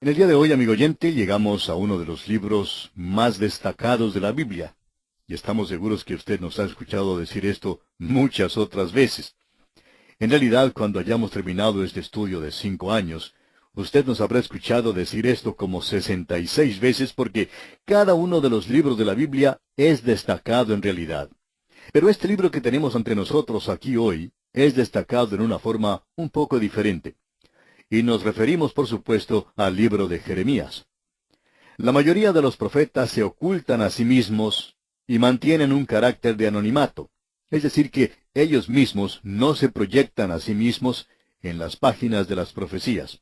En el día de hoy, amigo oyente, llegamos a uno de los libros más destacados de la Biblia. Y estamos seguros que usted nos ha escuchado decir esto muchas otras veces. En realidad, cuando hayamos terminado este estudio de 5 años, usted nos habrá escuchado decir esto como 66 veces porque cada uno de los libros de la Biblia es destacado en realidad. Pero este libro que tenemos ante nosotros aquí hoy es destacado en una forma un poco diferente. Y nos referimos, por supuesto, al libro de Jeremías. La mayoría de los profetas se ocultan a sí mismos y mantienen un carácter de anonimato. Es decir, que ellos mismos no se proyectan a sí mismos en las páginas de las profecías.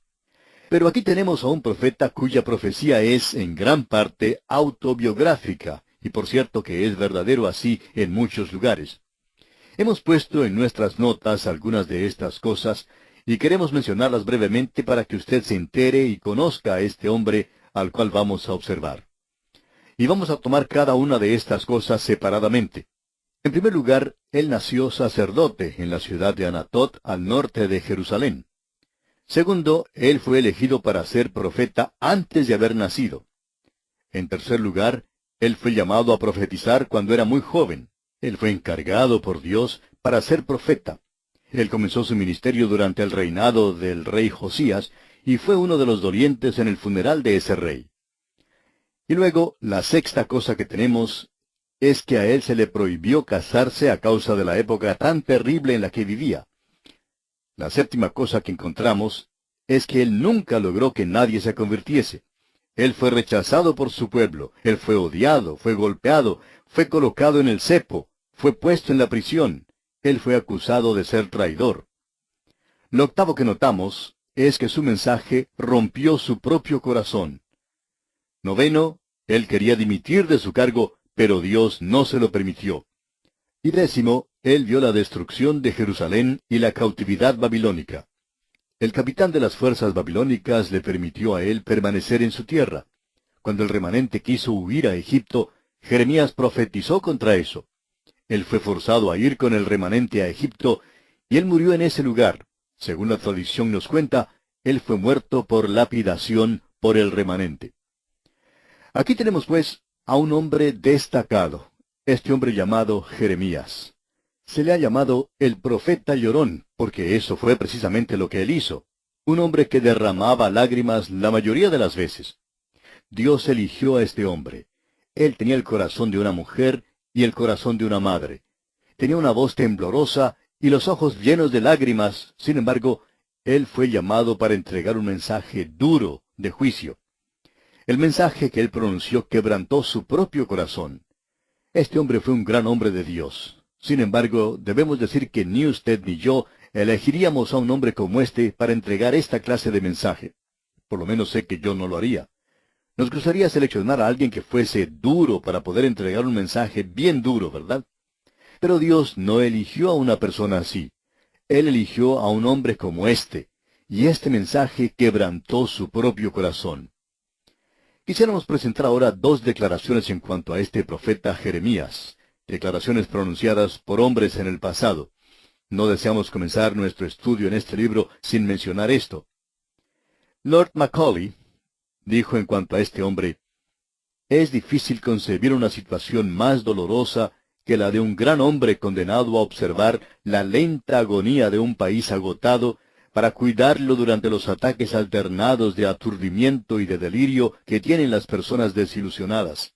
Pero aquí tenemos a un profeta cuya profecía es, en gran parte, autobiográfica, y por cierto que es verdadero así en muchos lugares. Hemos puesto en nuestras notas algunas de estas cosas, y queremos mencionarlas brevemente para que usted se entere y conozca a este hombre al cual vamos a observar. Y vamos a tomar cada una de estas cosas separadamente. En primer lugar, él nació sacerdote en la ciudad de Anatot, al norte de Jerusalén. Segundo, él fue elegido para ser profeta antes de haber nacido. En tercer lugar, él fue llamado a profetizar cuando era muy joven. Él fue encargado por Dios para ser profeta. Él comenzó su ministerio durante el reinado del rey Josías y fue uno de los dolientes en el funeral de ese rey. Y luego, la sexta cosa que tenemos es que a él se le prohibió casarse a causa de la época tan terrible en la que vivía. La séptima cosa que encontramos es que él nunca logró que nadie se convirtiese. Él fue rechazado por su pueblo, él fue odiado, fue golpeado, fue colocado en el cepo, fue puesto en la prisión, él fue acusado de ser traidor. Lo octavo que notamos es que su mensaje rompió su propio corazón. Noveno, él quería dimitir de su cargo, pero Dios no se lo permitió. Y décimo, él vio la destrucción de Jerusalén y la cautividad babilónica. El capitán de las fuerzas babilónicas le permitió a él permanecer en su tierra. Cuando el remanente quiso huir a Egipto, Jeremías profetizó contra eso. Él fue forzado a ir con el remanente a Egipto, y él murió en ese lugar. Según la tradición nos cuenta, él fue muerto por lapidación por el remanente. Aquí tenemos, pues, a un hombre destacado, este hombre llamado Jeremías. Se le ha llamado el profeta llorón, porque eso fue precisamente lo que él hizo. Un hombre que derramaba lágrimas la mayoría de las veces. Dios eligió a este hombre. Él tenía el corazón de una mujer y el corazón de una madre. Tenía una voz temblorosa y los ojos llenos de lágrimas. Sin embargo, él fue llamado para entregar un mensaje duro de juicio. El mensaje que él pronunció quebrantó su propio corazón. Este hombre fue un gran hombre de Dios. Sin embargo, debemos decir que ni usted ni yo elegiríamos a un hombre como este para entregar esta clase de mensaje. Por lo menos sé que yo no lo haría. Nos gustaría seleccionar a alguien que fuese duro para poder entregar un mensaje bien duro, ¿verdad? Pero Dios no eligió a una persona así. Él eligió a un hombre como este, y este mensaje quebrantó su propio corazón. Quisiéramos presentar ahora dos declaraciones en cuanto a este profeta Jeremías, declaraciones pronunciadas por hombres en el pasado. No deseamos comenzar nuestro estudio en este libro sin mencionar esto. Lord Macaulay dijo en cuanto a este hombre: es difícil concebir una situación más dolorosa que la de un gran hombre condenado a observar la lenta agonía de un país agotado para cuidarlo durante los ataques alternados de aturdimiento y de delirio que tienen las personas desilusionadas.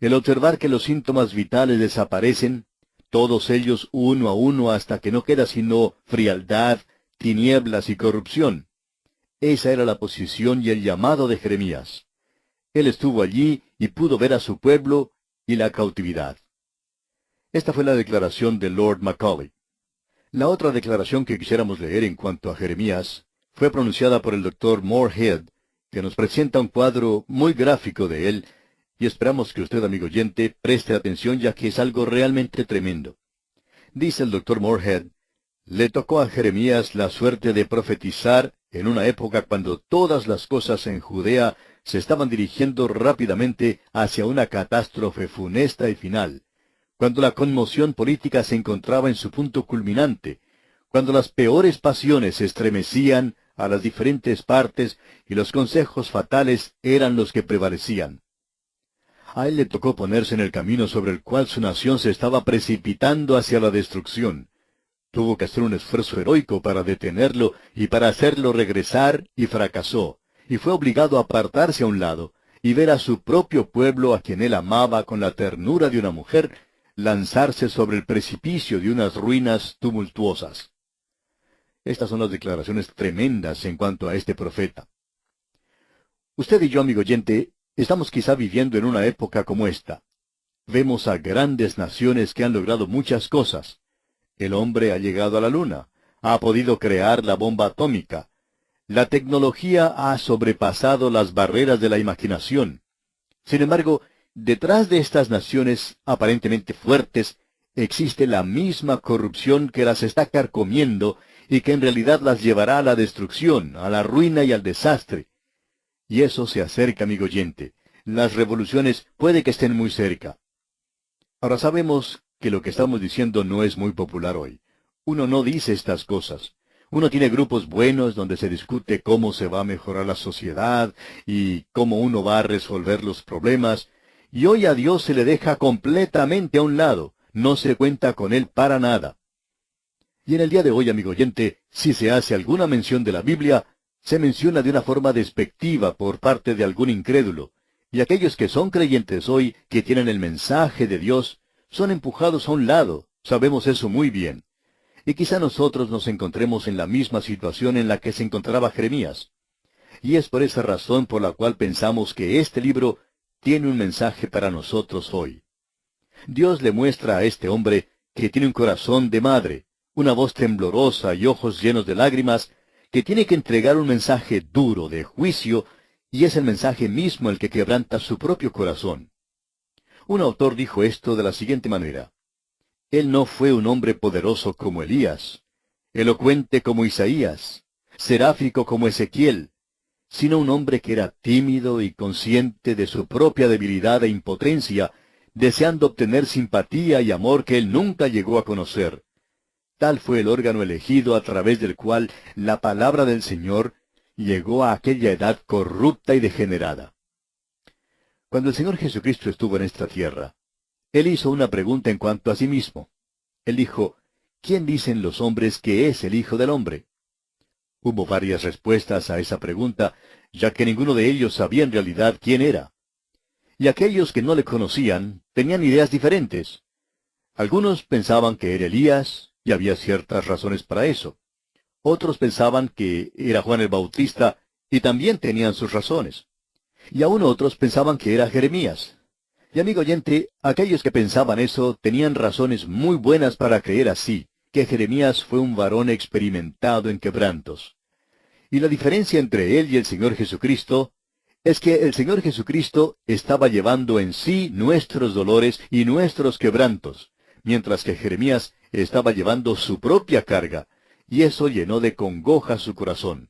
El observar que los síntomas vitales desaparecen, todos ellos uno a uno hasta que no queda sino frialdad, tinieblas y corrupción. Esa era la posición y el llamado de Jeremías. Él estuvo allí y pudo ver a su pueblo y la cautividad. Esta fue la declaración de Lord Macaulay. La otra declaración que quisiéramos leer en cuanto a Jeremías fue pronunciada por el Dr. Moorhead, que nos presenta un cuadro muy gráfico de él, y esperamos que usted, amigo oyente, preste atención ya que es algo realmente tremendo. Dice el Dr. Moorhead: le tocó a Jeremías la suerte de profetizar en una época cuando todas las cosas en Judea se estaban dirigiendo rápidamente hacia una catástrofe funesta y final, cuando la conmoción política se encontraba en su punto culminante, cuando las peores pasiones se estremecían a las diferentes partes, y los consejos fatales eran los que prevalecían. A él le tocó ponerse en el camino sobre el cual su nación se estaba precipitando hacia la destrucción. Tuvo que hacer un esfuerzo heroico para detenerlo y para hacerlo regresar, y fracasó, y fue obligado a apartarse a un lado, y ver a su propio pueblo, a quien él amaba con la ternura de una mujer, lanzarse sobre el precipicio de unas ruinas tumultuosas. Estas son las declaraciones tremendas en cuanto a este profeta. Usted y yo, amigo oyente, estamos quizá viviendo en una época como esta. Vemos a grandes naciones que han logrado muchas cosas. El hombre ha llegado a la luna, ha podido crear la bomba atómica. La tecnología ha sobrepasado las barreras de la imaginación. Sin embargo, detrás de estas naciones aparentemente fuertes, existe la misma corrupción que las está carcomiendo y que en realidad las llevará a la destrucción, a la ruina y al desastre. Y eso se acerca, amigo oyente. Las revoluciones puede que estén muy cerca. Ahora sabemos que lo que estamos diciendo no es muy popular hoy. Uno no dice estas cosas. Uno tiene grupos buenos donde se discute cómo se va a mejorar la sociedad y cómo uno va a resolver los problemas. Y hoy a Dios se le deja completamente a un lado. No se cuenta con Él para nada. Y en el día de hoy, amigo oyente, si se hace alguna mención de la Biblia, se menciona de una forma despectiva por parte de algún incrédulo. Y aquellos que son creyentes hoy, que tienen el mensaje de Dios, son empujados a un lado. Sabemos eso muy bien. Y quizá nosotros nos encontremos en la misma situación en la que se encontraba Jeremías. Y es por esa razón por la cual pensamos que este libro tiene un mensaje para nosotros hoy. Dios le muestra a este hombre que tiene un corazón de madre, una voz temblorosa y ojos llenos de lágrimas, que tiene que entregar un mensaje duro de juicio, y es el mensaje mismo el que quebranta su propio corazón. Un autor dijo esto de la siguiente manera: Él no fue un hombre poderoso como Elías, elocuente como Isaías, seráfico como Ezequiel, sino un hombre que era tímido y consciente de su propia debilidad e impotencia, deseando obtener simpatía y amor que él nunca llegó a conocer. Tal fue el órgano elegido a través del cual la palabra del Señor llegó a aquella edad corrupta y degenerada. Cuando el Señor Jesucristo estuvo en esta tierra, Él hizo una pregunta en cuanto a sí mismo. Él dijo: ¿Quién dicen los hombres que es el Hijo del Hombre? Hubo varias respuestas a esa pregunta, ya que ninguno de ellos sabía en realidad quién era. Y aquellos que no le conocían tenían ideas diferentes. Algunos pensaban que era Elías, y había ciertas razones para eso. Otros pensaban que era Juan el Bautista, y también tenían sus razones. Y aún otros pensaban que era Jeremías. Y amigo oyente, aquellos que pensaban eso tenían razones muy buenas para creer así, que Jeremías fue un varón experimentado en quebrantos. Y la diferencia entre él y el Señor Jesucristo es que el Señor Jesucristo estaba llevando en sí nuestros dolores y nuestros quebrantos, mientras que Jeremías estaba llevando su propia carga, y eso llenó de congoja su corazón.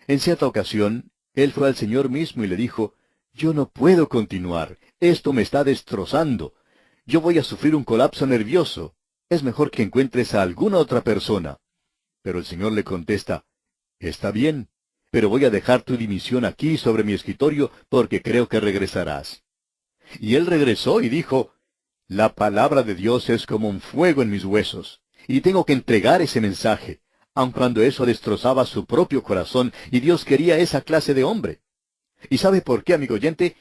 En cierta ocasión, él fue al Señor mismo y le dijo: Yo no puedo continuar, esto me está destrozando, yo voy a sufrir un colapso nervioso, es mejor que encuentres a alguna otra persona. Pero el Señor le contesta: Está bien, pero voy a dejar tu dimisión aquí sobre mi escritorio porque creo que regresarás. Y él regresó y dijo: La palabra de Dios es como un fuego en mis huesos, y tengo que entregar ese mensaje, aun cuando eso destrozaba su propio corazón, y Dios quería esa clase de hombre. ¿Y sabe por qué, amigo oyente?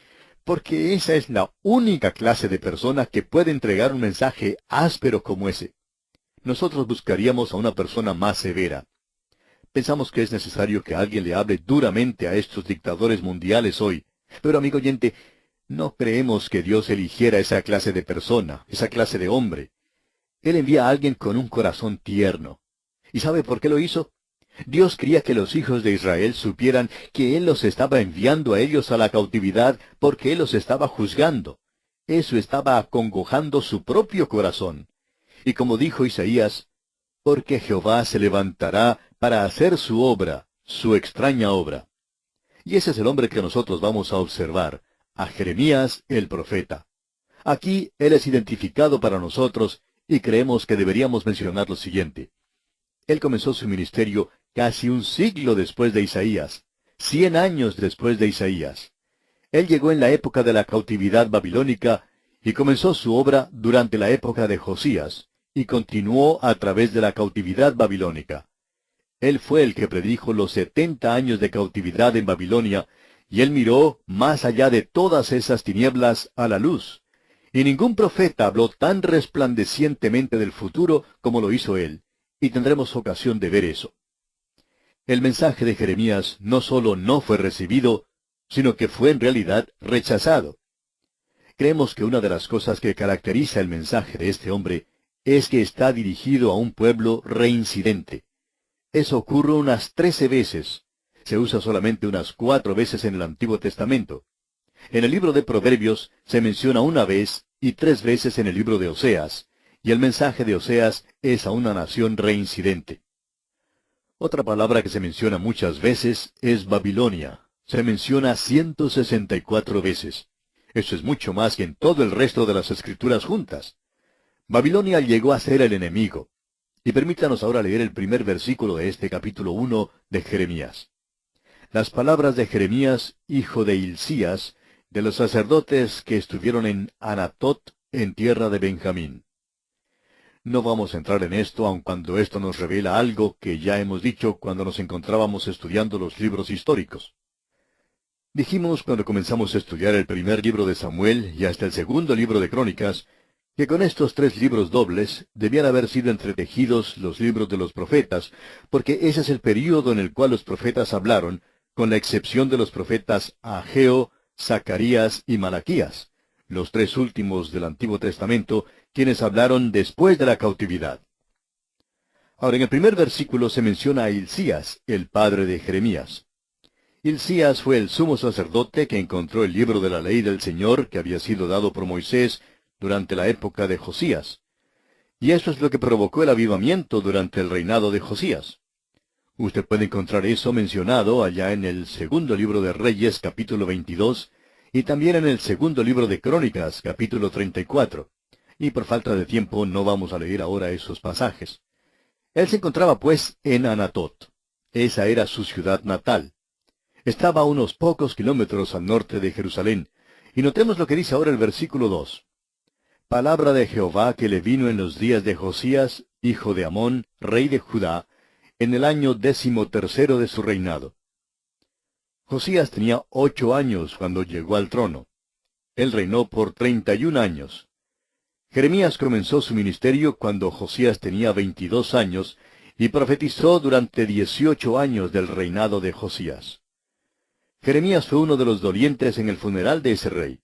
Porque esa es la única clase de persona que puede entregar un mensaje áspero como ese. Nosotros buscaríamos a una persona más severa. Pensamos que es necesario que alguien le hable duramente a estos dictadores mundiales hoy. Pero, amigo oyente, no creemos que Dios eligiera esa clase de persona, esa clase de hombre. Él envía a alguien con un corazón tierno. ¿Y sabe por qué lo hizo? Dios quería que los hijos de Israel supieran que Él los estaba enviando a ellos a la cautividad porque Él los estaba juzgando. Eso estaba acongojando su propio corazón. Y como dijo Isaías: porque Jehová se levantará para hacer su obra, su extraña obra. Y ese es el hombre que nosotros vamos a observar, a Jeremías el profeta. Aquí él es identificado para nosotros y creemos que deberíamos mencionar lo siguiente. Él comenzó su ministerio casi un siglo después de Isaías, 100 años después de Isaías. Él llegó en la época de la cautividad babilónica y comenzó su obra durante la época de Josías, y continuó a través de la cautividad babilónica. Él fue el que predijo los 70 años de cautividad en Babilonia, y él miró más allá de todas esas tinieblas a la luz. Y ningún profeta habló tan resplandecientemente del futuro como lo hizo él, y tendremos ocasión de ver eso. El mensaje de Jeremías no solo no fue recibido, sino que fue en realidad rechazado. Creemos que una de las cosas que caracteriza el mensaje de este hombre es que está dirigido a un pueblo reincidente. Eso ocurre unas 13 veces. Se usa solamente unas 4 veces en el Antiguo Testamento. En el libro de Proverbios se menciona una vez y 3 veces en el libro de Oseas, y el mensaje de Oseas es a una nación reincidente. Otra palabra que se menciona muchas veces es Babilonia. Se menciona 164 veces. Eso es mucho más que en todo el resto de las Escrituras juntas. Babilonia llegó a ser el enemigo. Y permítanos ahora leer el primer versículo de este capítulo 1 de Jeremías. Las palabras de Jeremías, hijo de Hilcías, de los sacerdotes que estuvieron en Anatot, en tierra de Benjamín. No vamos a entrar en esto, aun cuando esto nos revela algo que ya hemos dicho cuando nos encontrábamos estudiando los libros históricos. Dijimos cuando comenzamos a estudiar el primer libro de Samuel y hasta el segundo libro de Crónicas, que con estos 3 libros dobles debían haber sido entretejidos los libros de los profetas, porque ese es el período en el cual los profetas hablaron, con la excepción de los profetas Ageo, Zacarías y Malaquías, los 3 últimos del Antiguo Testamento, quienes hablaron después de la cautividad. Ahora, en el primer versículo se menciona a Hilcías, el padre de Jeremías. Hilcías fue el sumo sacerdote que encontró el libro de la ley del Señor que había sido dado por Moisés durante la época de Josías. Y eso es lo que provocó el avivamiento durante el reinado de Josías. Usted puede encontrar eso mencionado allá en el segundo libro de Reyes, capítulo 22, y también en el segundo libro de Crónicas, capítulo 34. Y por falta de tiempo no vamos a leer ahora esos pasajes. Él se encontraba pues en Anatot. Esa era su ciudad natal. Estaba a unos pocos kilómetros al norte de Jerusalén. Y notemos lo que dice ahora el versículo 2. Palabra de Jehová que le vino en los días de Josías, hijo de Amón, rey de Judá, en el año 13º de su reinado. Josías tenía 8 años cuando llegó al trono. Él reinó por 31 años. Jeremías comenzó su ministerio cuando Josías tenía 22 años y profetizó durante 18 años del reinado de Josías. Jeremías fue uno de los dolientes en el funeral de ese rey.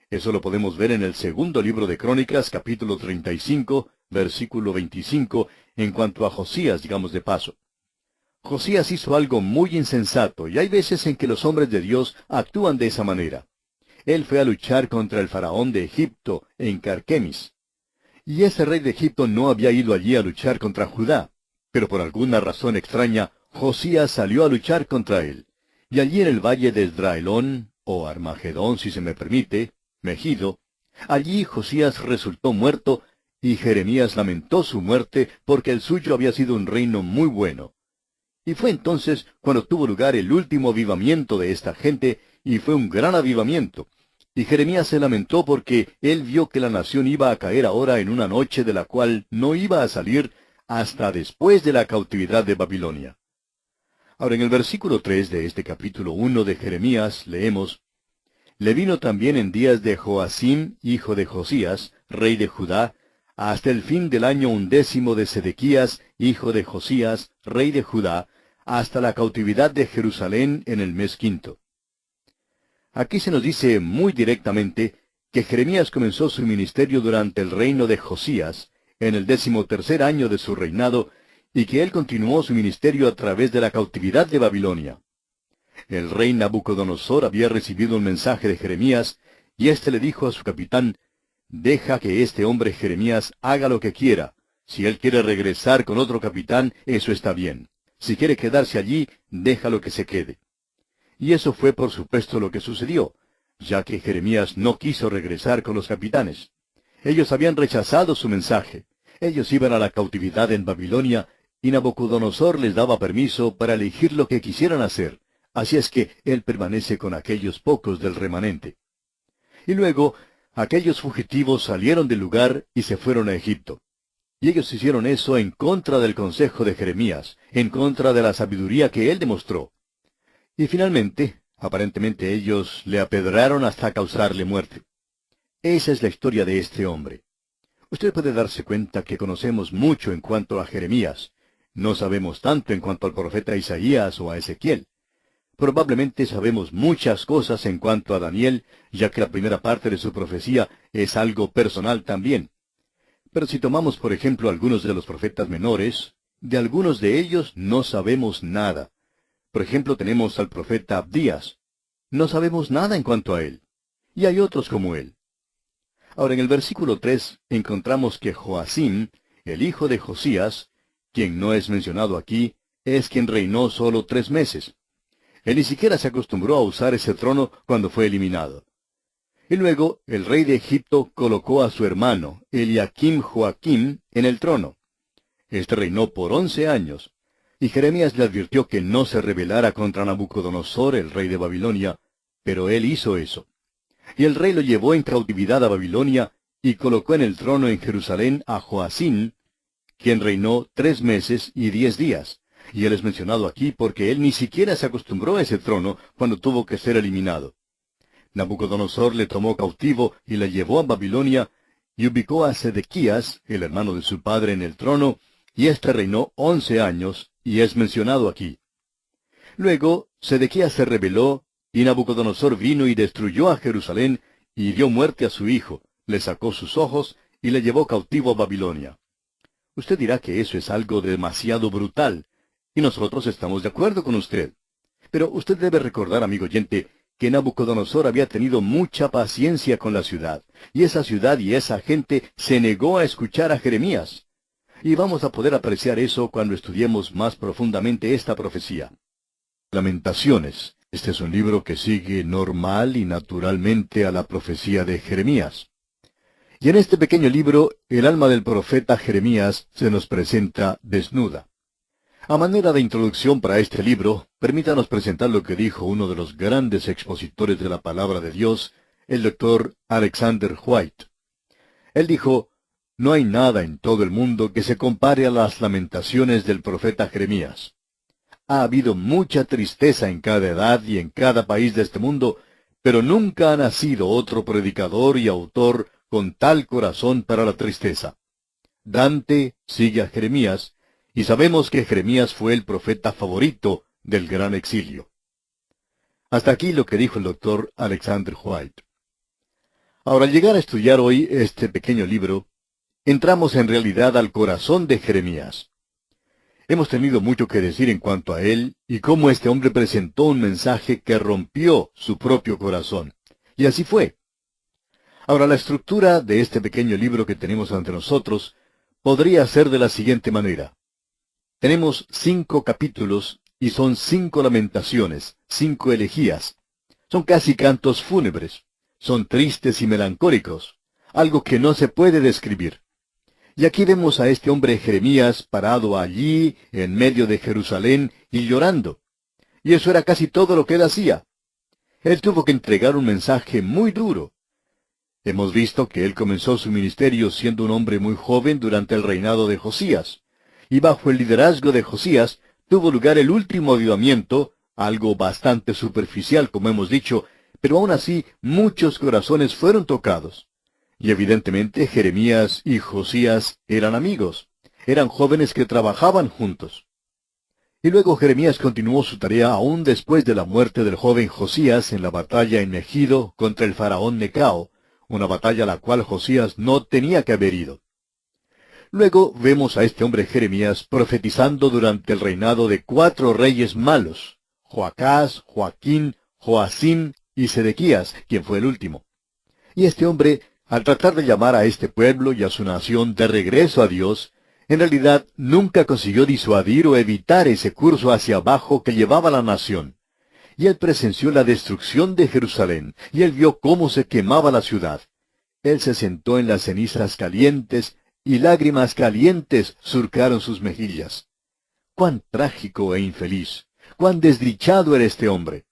Eso lo podemos ver en el segundo libro de Crónicas, capítulo 35, versículo 25, en cuanto a Josías, digamos de paso. Josías hizo algo muy insensato, y hay veces en que los hombres de Dios actúan de esa manera. Él fue a luchar contra el faraón de Egipto, en Carquemis. Y ese rey de Egipto no había ido allí a luchar contra Judá, pero por alguna razón extraña, Josías salió a luchar contra él. Y allí en el valle de Esdraelón, o Armagedón si se me permite, Megido, allí Josías resultó muerto, y Jeremías lamentó su muerte porque el suyo había sido un reino muy bueno. Y fue entonces cuando tuvo lugar el último avivamiento de esta gente, y fue un gran avivamiento. Y Jeremías se lamentó porque él vio que la nación iba a caer ahora en una noche de la cual no iba a salir hasta después de la cautividad de Babilonia. Ahora en el versículo 3 de este capítulo 1 de Jeremías leemos: Le vino también en días de Joacim, hijo de Josías, rey de Judá, hasta el fin del año 11 de Sedequías, hijo de Josías, rey de Judá, hasta la cautividad de Jerusalén en el mes 5. Aquí se nos dice muy directamente que Jeremías comenzó su ministerio durante el reino de Josías, en el 13º año de su reinado, y que él continuó su ministerio a través de la cautividad de Babilonia. El rey Nabucodonosor había recibido un mensaje de Jeremías, y éste le dijo a su capitán: Deja que este hombre Jeremías haga lo que quiera. Si él quiere regresar con otro capitán, eso está bien. Si quiere quedarse allí, déjalo que se quede. Y eso fue por supuesto lo que sucedió, ya que Jeremías no quiso regresar con los capitanes. Ellos habían rechazado su mensaje. Ellos iban a la cautividad en Babilonia, y Nabucodonosor les daba permiso para elegir lo que quisieran hacer, así es que él permanece con aquellos pocos del remanente. Y luego, aquellos fugitivos salieron del lugar y se fueron a Egipto. Y ellos hicieron eso en contra del consejo de Jeremías, en contra de la sabiduría que él demostró. Y finalmente, aparentemente ellos le apedraron hasta causarle muerte. Esa es la historia de este hombre. Usted puede darse cuenta que conocemos mucho en cuanto a Jeremías. No sabemos tanto en cuanto al profeta Isaías o a Ezequiel. Probablemente sabemos muchas cosas en cuanto a Daniel, ya que la primera parte de su profecía es algo personal también. Pero si tomamos, por ejemplo, algunos de los profetas menores, de algunos de ellos no sabemos nada. Por ejemplo, tenemos al profeta Abdías. No sabemos nada en cuanto a él. Y hay otros como él. Ahora, en el versículo 3 encontramos que Joacim, el hijo de Josías, quien no es mencionado aquí, es quien reinó solo 3 meses. Él ni siquiera se acostumbró a usar ese trono cuando fue eliminado. Y luego el rey de Egipto colocó a su hermano, Eliakim Joaquim, en el trono. Este reinó por 11 años, y Jeremías le advirtió que no se rebelara contra Nabucodonosor, el rey de Babilonia, pero él hizo eso. Y el rey lo llevó en cautividad a Babilonia, y colocó en el trono en Jerusalén a Joacim, quien reinó 3 meses y 10 días. Y él es mencionado aquí porque él ni siquiera se acostumbró a ese trono cuando tuvo que ser eliminado. Nabucodonosor le tomó cautivo y le llevó a Babilonia, y ubicó a Sedequías, el hermano de su padre, en el trono, y éste reinó 11 años, y es mencionado aquí. Luego, Sedequías se rebeló, y Nabucodonosor vino y destruyó a Jerusalén, y dio muerte a su hijo, le sacó sus ojos, y le llevó cautivo a Babilonia. Usted dirá que eso es algo demasiado brutal, y nosotros estamos de acuerdo con usted. Pero usted debe recordar, amigo oyente, que Nabucodonosor había tenido mucha paciencia con la ciudad, y esa ciudad y esa gente se negó a escuchar a Jeremías. Y vamos a poder apreciar eso cuando estudiemos más profundamente esta profecía. Lamentaciones. Este es un libro que sigue normal y naturalmente a la profecía de Jeremías. Y en este pequeño libro, el alma del profeta Jeremías se nos presenta desnuda. A manera de introducción para este libro, permítanos presentar lo que dijo uno de los grandes expositores de la palabra de Dios, el doctor Alexander White. Él dijo: «No hay nada en todo el mundo que se compare a las lamentaciones del profeta Jeremías. Ha habido mucha tristeza en cada edad y en cada país de este mundo, pero nunca ha nacido otro predicador y autor con tal corazón para la tristeza. Dante sigue a Jeremías, y sabemos que Jeremías fue el profeta favorito del gran exilio». Hasta aquí lo que dijo el doctor Alexander White. Ahora, al llegar a estudiar hoy este pequeño libro, entramos en realidad al corazón de Jeremías. Hemos tenido mucho que decir en cuanto a él y cómo este hombre presentó un mensaje que rompió su propio corazón. Y así fue. Ahora, la estructura de este pequeño libro que tenemos ante nosotros podría ser de la siguiente manera. Tenemos 5 capítulos y son 5 lamentaciones, 5 elegías. Son casi cantos fúnebres. Son tristes y melancólicos, algo que no se puede describir. Y aquí vemos a este hombre Jeremías parado allí, en medio de Jerusalén, y llorando. Y eso era casi todo lo que él hacía. Él tuvo que entregar un mensaje muy duro. Hemos visto que él comenzó su ministerio siendo un hombre muy joven durante el reinado de Josías. Y bajo el liderazgo de Josías tuvo lugar el último avivamiento, algo bastante superficial, como hemos dicho, pero aún así muchos corazones fueron tocados. Y evidentemente Jeremías y Josías eran amigos, eran jóvenes que trabajaban juntos. Y luego Jeremías continuó su tarea aún después de la muerte del joven Josías en la batalla en Megido contra el faraón Necao, una batalla a la cual Josías no tenía que haber ido. Luego vemos a este hombre Jeremías profetizando durante el reinado de 4 reyes malos, Joacás, Joaquín, Joacim y Sedequías, quien fue el último. Y este hombre, al tratar de llamar a este pueblo y a su nación de regreso a Dios, en realidad nunca consiguió disuadir o evitar ese curso hacia abajo que llevaba la nación. Y él presenció la destrucción de Jerusalén, y él vio cómo se quemaba la ciudad. Él se sentó en las cenizas calientes, y lágrimas calientes surcaron sus mejillas. Cuán trágico e infeliz, cuán desdichado era este hombre.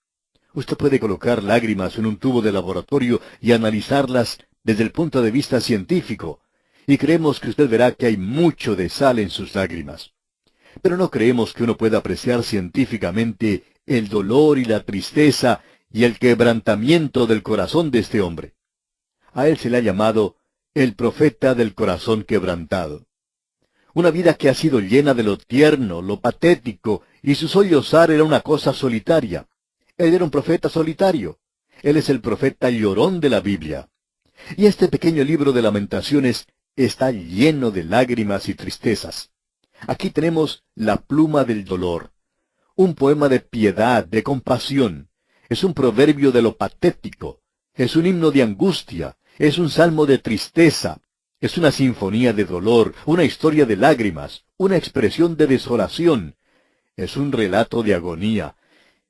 Usted puede colocar lágrimas en un tubo de laboratorio y analizarlas desde el punto de vista científico, y creemos que usted verá que hay mucho de sal en sus lágrimas. Pero no creemos que uno pueda apreciar científicamente el dolor y la tristeza y el quebrantamiento del corazón de este hombre. A él se le ha llamado el profeta del corazón quebrantado. Una vida que ha sido llena de lo tierno, lo patético, y su sollozar era una cosa solitaria. Él era un profeta solitario. Él es el profeta llorón de la Biblia. Y este pequeño libro de Lamentaciones está lleno de lágrimas y tristezas. Aquí tenemos la pluma del dolor. Un poema de piedad, de compasión. Es un proverbio de lo patético. Es un himno de angustia. Es un salmo de tristeza. Es una sinfonía de dolor, una historia de lágrimas, una expresión de desolación. Es un relato de agonía.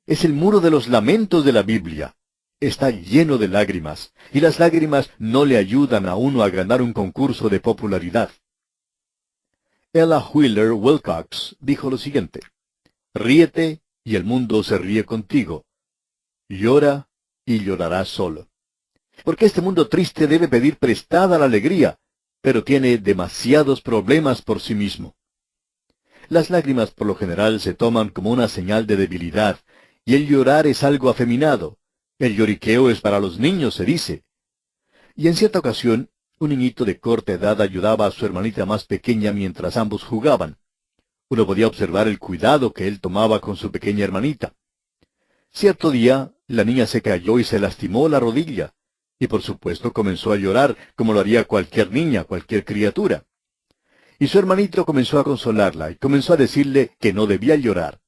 Es el muro de los lamentos de la Biblia. Está lleno de lágrimas, y las lágrimas no le ayudan a uno a ganar un concurso de popularidad. Ella Wheeler Wilcox dijo lo siguiente: ríete y el mundo se ríe contigo. Llora y llorarás solo. Porque este mundo triste debe pedir prestada la alegría, pero tiene demasiados problemas por sí mismo. Las lágrimas por lo general se toman como una señal de debilidad, y el llorar es algo afeminado. El lloriqueo es para los niños, se dice. Y en cierta ocasión, un niñito de corta edad ayudaba a su hermanita más pequeña mientras ambos jugaban. Uno podía observar el cuidado que él tomaba con su pequeña hermanita. Cierto día, la niña se cayó y se lastimó la rodilla, y por supuesto comenzó a llorar, como lo haría cualquier niña, cualquier criatura. Y su hermanito comenzó a consolarla, y comenzó a decirle que no debía llorar.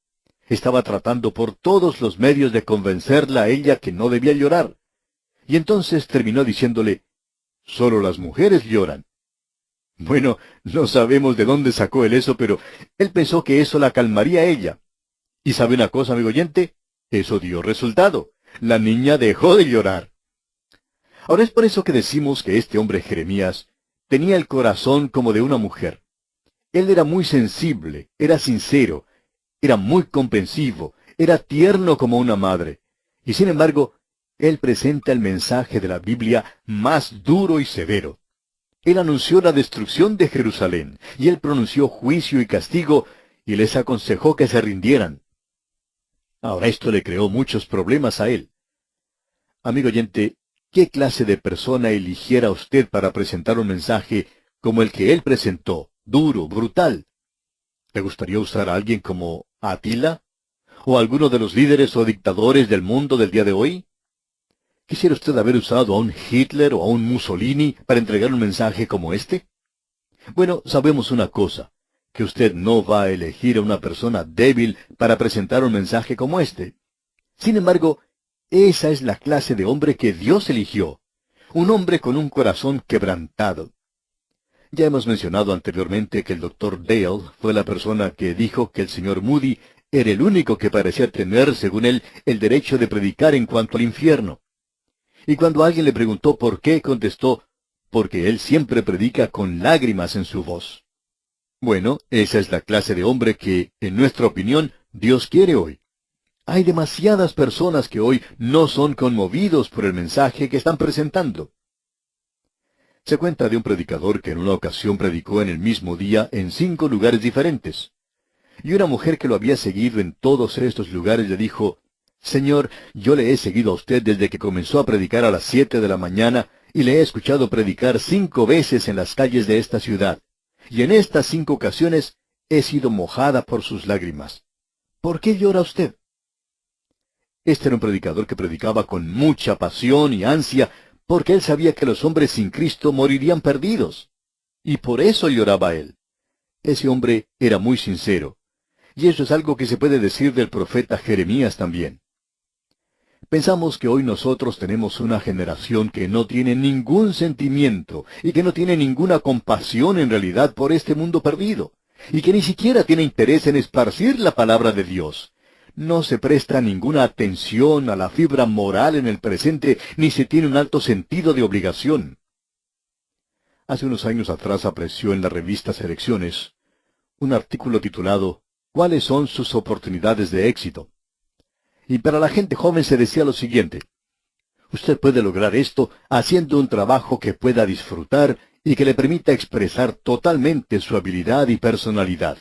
Estaba tratando por todos los medios de convencerla a ella que no debía llorar. Y entonces terminó diciéndole: solo las mujeres lloran. Bueno, no sabemos de dónde sacó él eso, pero él pensó que eso la calmaría a ella. ¿Y sabe una cosa, amigo oyente? Eso dio resultado. La niña dejó de llorar. Ahora es por eso que decimos que este hombre Jeremías tenía el corazón como de una mujer. Él era muy sensible, era sincero, era muy comprensivo, era tierno como una madre. Y sin embargo, él presenta el mensaje de la Biblia más duro y severo. Él anunció la destrucción de Jerusalén, y él pronunció juicio y castigo, y les aconsejó que se rindieran. Ahora esto le creó muchos problemas a él. Amigo oyente, ¿qué clase de persona eligiera usted para presentar un mensaje como el que él presentó, duro, brutal? ¿Le gustaría usar a alguien como Atila? ¿O alguno de los líderes o dictadores del mundo del día de hoy? ¿Quisiera usted haber usado a un Hitler o a un Mussolini para entregar un mensaje como este? Bueno, sabemos una cosa, que usted no va a elegir a una persona débil para presentar un mensaje como este. Sin embargo, esa es la clase de hombre que Dios eligió, un hombre con un corazón quebrantado. Ya hemos mencionado anteriormente que el Dr. Dale fue la persona que dijo que el señor Moody era el único que parecía tener, según él, el derecho de predicar en cuanto al infierno. Y cuando alguien le preguntó por qué, contestó: porque él siempre predica con lágrimas en su voz. Bueno, esa es la clase de hombre que, en nuestra opinión, Dios quiere hoy. Hay demasiadas personas que hoy no son conmovidos por el mensaje que están presentando. Se cuenta de un predicador que en una ocasión predicó en el mismo día en 5 lugares diferentes. Y una mujer que lo había seguido en todos estos lugares le dijo: Señor, yo le he seguido a usted desde que comenzó a predicar a las 7 de la mañana y le he escuchado predicar 5 veces en las calles de esta ciudad. Y en estas 5 ocasiones he sido mojada por sus lágrimas. ¿Por qué llora usted? Este era un predicador que predicaba con mucha pasión y ansia, porque él sabía que los hombres sin Cristo morirían perdidos. Y por eso lloraba él. Ese hombre era muy sincero. Y eso es algo que se puede decir del profeta Jeremías también. Pensamos que hoy nosotros tenemos una generación que no tiene ningún sentimiento y que no tiene ninguna compasión en realidad por este mundo perdido, y que ni siquiera tiene interés en esparcir la palabra de Dios. No se presta ninguna atención a la fibra moral en el presente, ni se tiene un alto sentido de obligación. Hace unos años atrás apareció en la revista Selecciones un artículo titulado cuáles son sus oportunidades de éxito. Y para la gente joven se decía lo siguiente: usted puede lograr esto haciendo un trabajo que pueda disfrutar y que le permita expresar totalmente su habilidad y personalidad.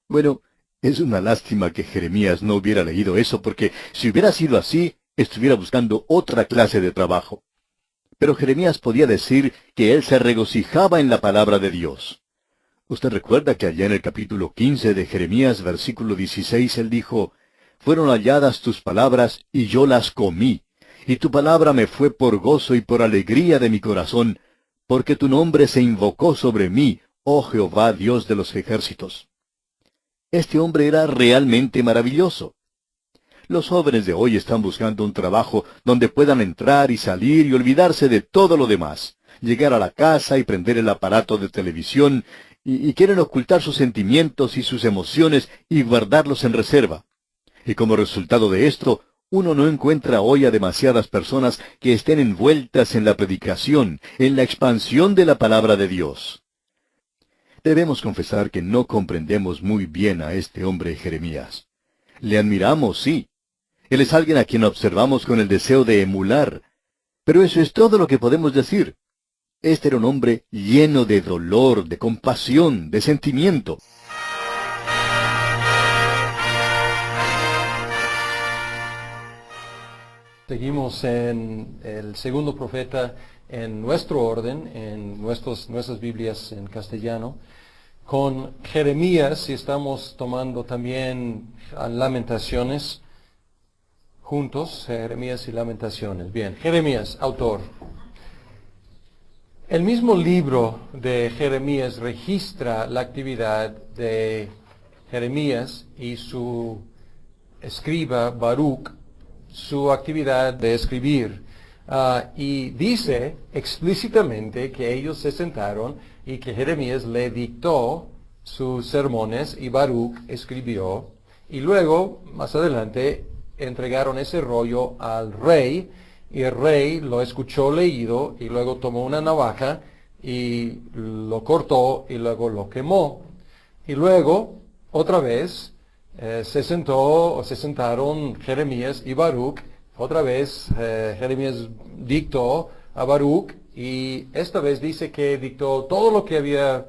Bueno, es una lástima que Jeremías no hubiera leído eso, porque si hubiera sido así, estuviera buscando otra clase de trabajo. Pero Jeremías podía decir que él se regocijaba en la palabra de Dios. Usted recuerda que allá en el capítulo 15 de Jeremías, versículo 16, él dijo: fueron halladas tus palabras, y yo las comí, y tu palabra me fue por gozo y por alegría de mi corazón, porque tu nombre se invocó sobre mí, oh Jehová, Dios de los ejércitos. Este hombre era realmente maravilloso. Los jóvenes de hoy están buscando un trabajo donde puedan entrar y salir y olvidarse de todo lo demás, llegar a la casa y prender el aparato de televisión, y quieren ocultar sus sentimientos y sus emociones y guardarlos en reserva. Y como resultado de esto, uno no encuentra hoy a demasiadas personas que estén envueltas en la predicación, en la expansión de la palabra de Dios. Debemos confesar que no comprendemos muy bien a este hombre Jeremías. Le admiramos, sí. Él es alguien a quien observamos con el deseo de emular. Pero eso es todo lo que podemos decir. Este era un hombre lleno de dolor, de compasión, de sentimiento. Seguimos en el segundo profeta en nuestro orden, en nuestras Biblias en castellano, con Jeremías, y estamos tomando también Lamentaciones juntos, Jeremías y Lamentaciones. Bien, Jeremías, autor. El mismo libro de Jeremías registra la actividad de Jeremías y su escriba Baruch, su actividad de escribir. Y dice explícitamente que ellos se sentaron y que Jeremías le dictó sus sermones y Baruch escribió. Y luego, más adelante, entregaron ese rollo al rey, y el rey lo escuchó leído y luego tomó una navaja y lo cortó y luego lo quemó. Y luego, otra vez, se sentaron Jeremías y Baruch. Otra vez Jeremías dictó a Baruch, y esta vez dice que dictó todo lo que había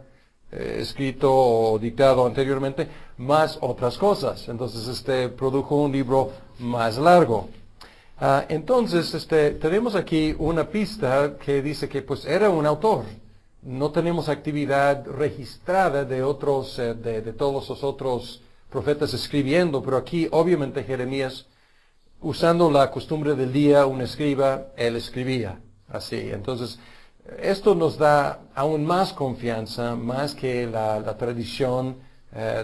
escrito o dictado anteriormente, más otras cosas. Entonces produjo un libro más largo. Entonces tenemos aquí una pista que dice que pues era un autor. No tenemos actividad registrada de otros, de todos los otros profetas escribiendo, pero aquí obviamente Jeremías, usando la costumbre del día, un escriba, él escribía así. Entonces, esto nos da aún más confianza, más que la tradición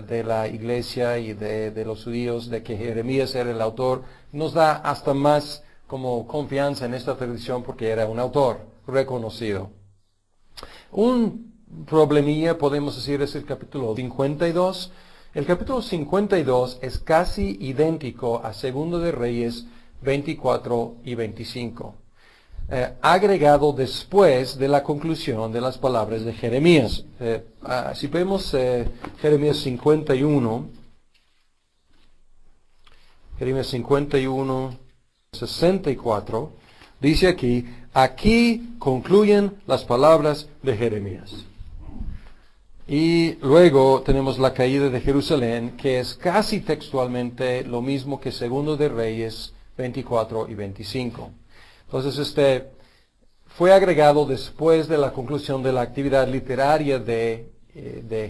de la iglesia y de los judíos, de que Jeremías era el autor, nos da hasta más como confianza en esta tradición porque era un autor reconocido. Un problemilla, podemos decir, es el capítulo 52. El capítulo 52 es casi idéntico a Segundo de Reyes 24 y 25. Agregado después de la conclusión de las palabras de Jeremías. Si vemos Jeremías 51, Jeremías 51, 64, dice aquí concluyen las palabras de Jeremías. Y luego tenemos la caída de Jerusalén, que es casi textualmente lo mismo que Segundo de Reyes 24 y 25. Entonces, fue agregado después de la conclusión de la actividad literaria de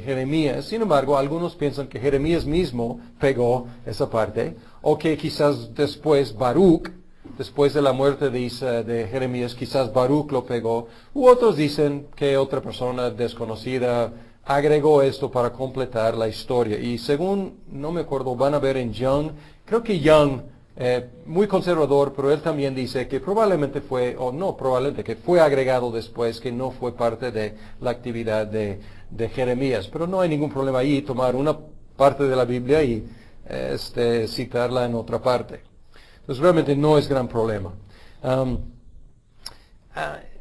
Jeremías. Sin embargo, algunos piensan que Jeremías mismo pegó esa parte, o que quizás después Baruch, después de la muerte de Jeremías, quizás Baruch lo pegó, u otros dicen que otra persona desconocida agregó esto para completar la historia. Y según, no me acuerdo, van a ver en Young, creo que Young, muy conservador, pero él también dice que probablemente fue, o no probablemente, que fue agregado después, que no fue parte de la actividad de Jeremías. Pero no hay ningún problema ahí, tomar una parte de la Biblia y citarla en otra parte. Entonces realmente no es gran problema.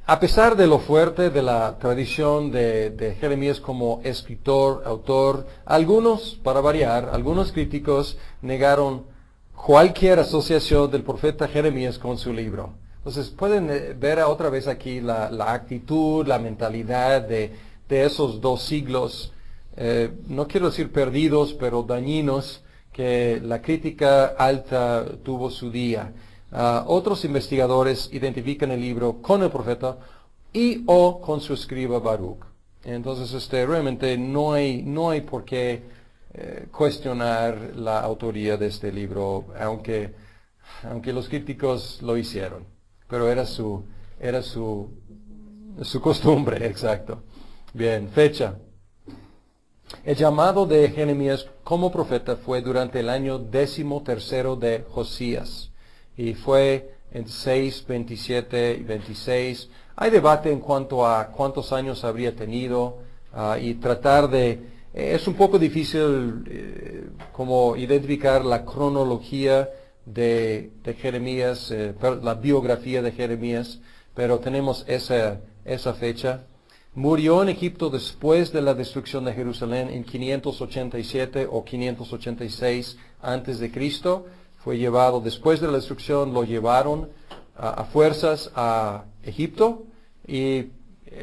A pesar de lo fuerte de la tradición de Jeremías como escritor, autor, algunos, para variar, algunos críticos negaron cualquier asociación del profeta Jeremías con su libro. Entonces pueden ver otra vez aquí la actitud, la mentalidad de esos dos siglos, no quiero decir perdidos, pero dañinos, que la crítica alta tuvo su día. Otros investigadores identifican el libro con el profeta y o con su escriba Baruch. Entonces, realmente no hay por qué cuestionar la autoría de este libro, aunque los críticos lo hicieron. Pero era su costumbre, exacto. Bien, fecha. El llamado de Jeremías como profeta fue durante el año 13º de Josías. Y fue en 6, 27 y 26. Hay debate en cuanto a cuántos años habría tenido y tratar de... es un poco difícil como identificar la cronología de Jeremías, la biografía de Jeremías, pero tenemos esa fecha. Murió en Egipto después de la destrucción de Jerusalén en 587 o 586 antes de Cristo. Fue llevado después de la destrucción, lo llevaron a fuerzas a Egipto y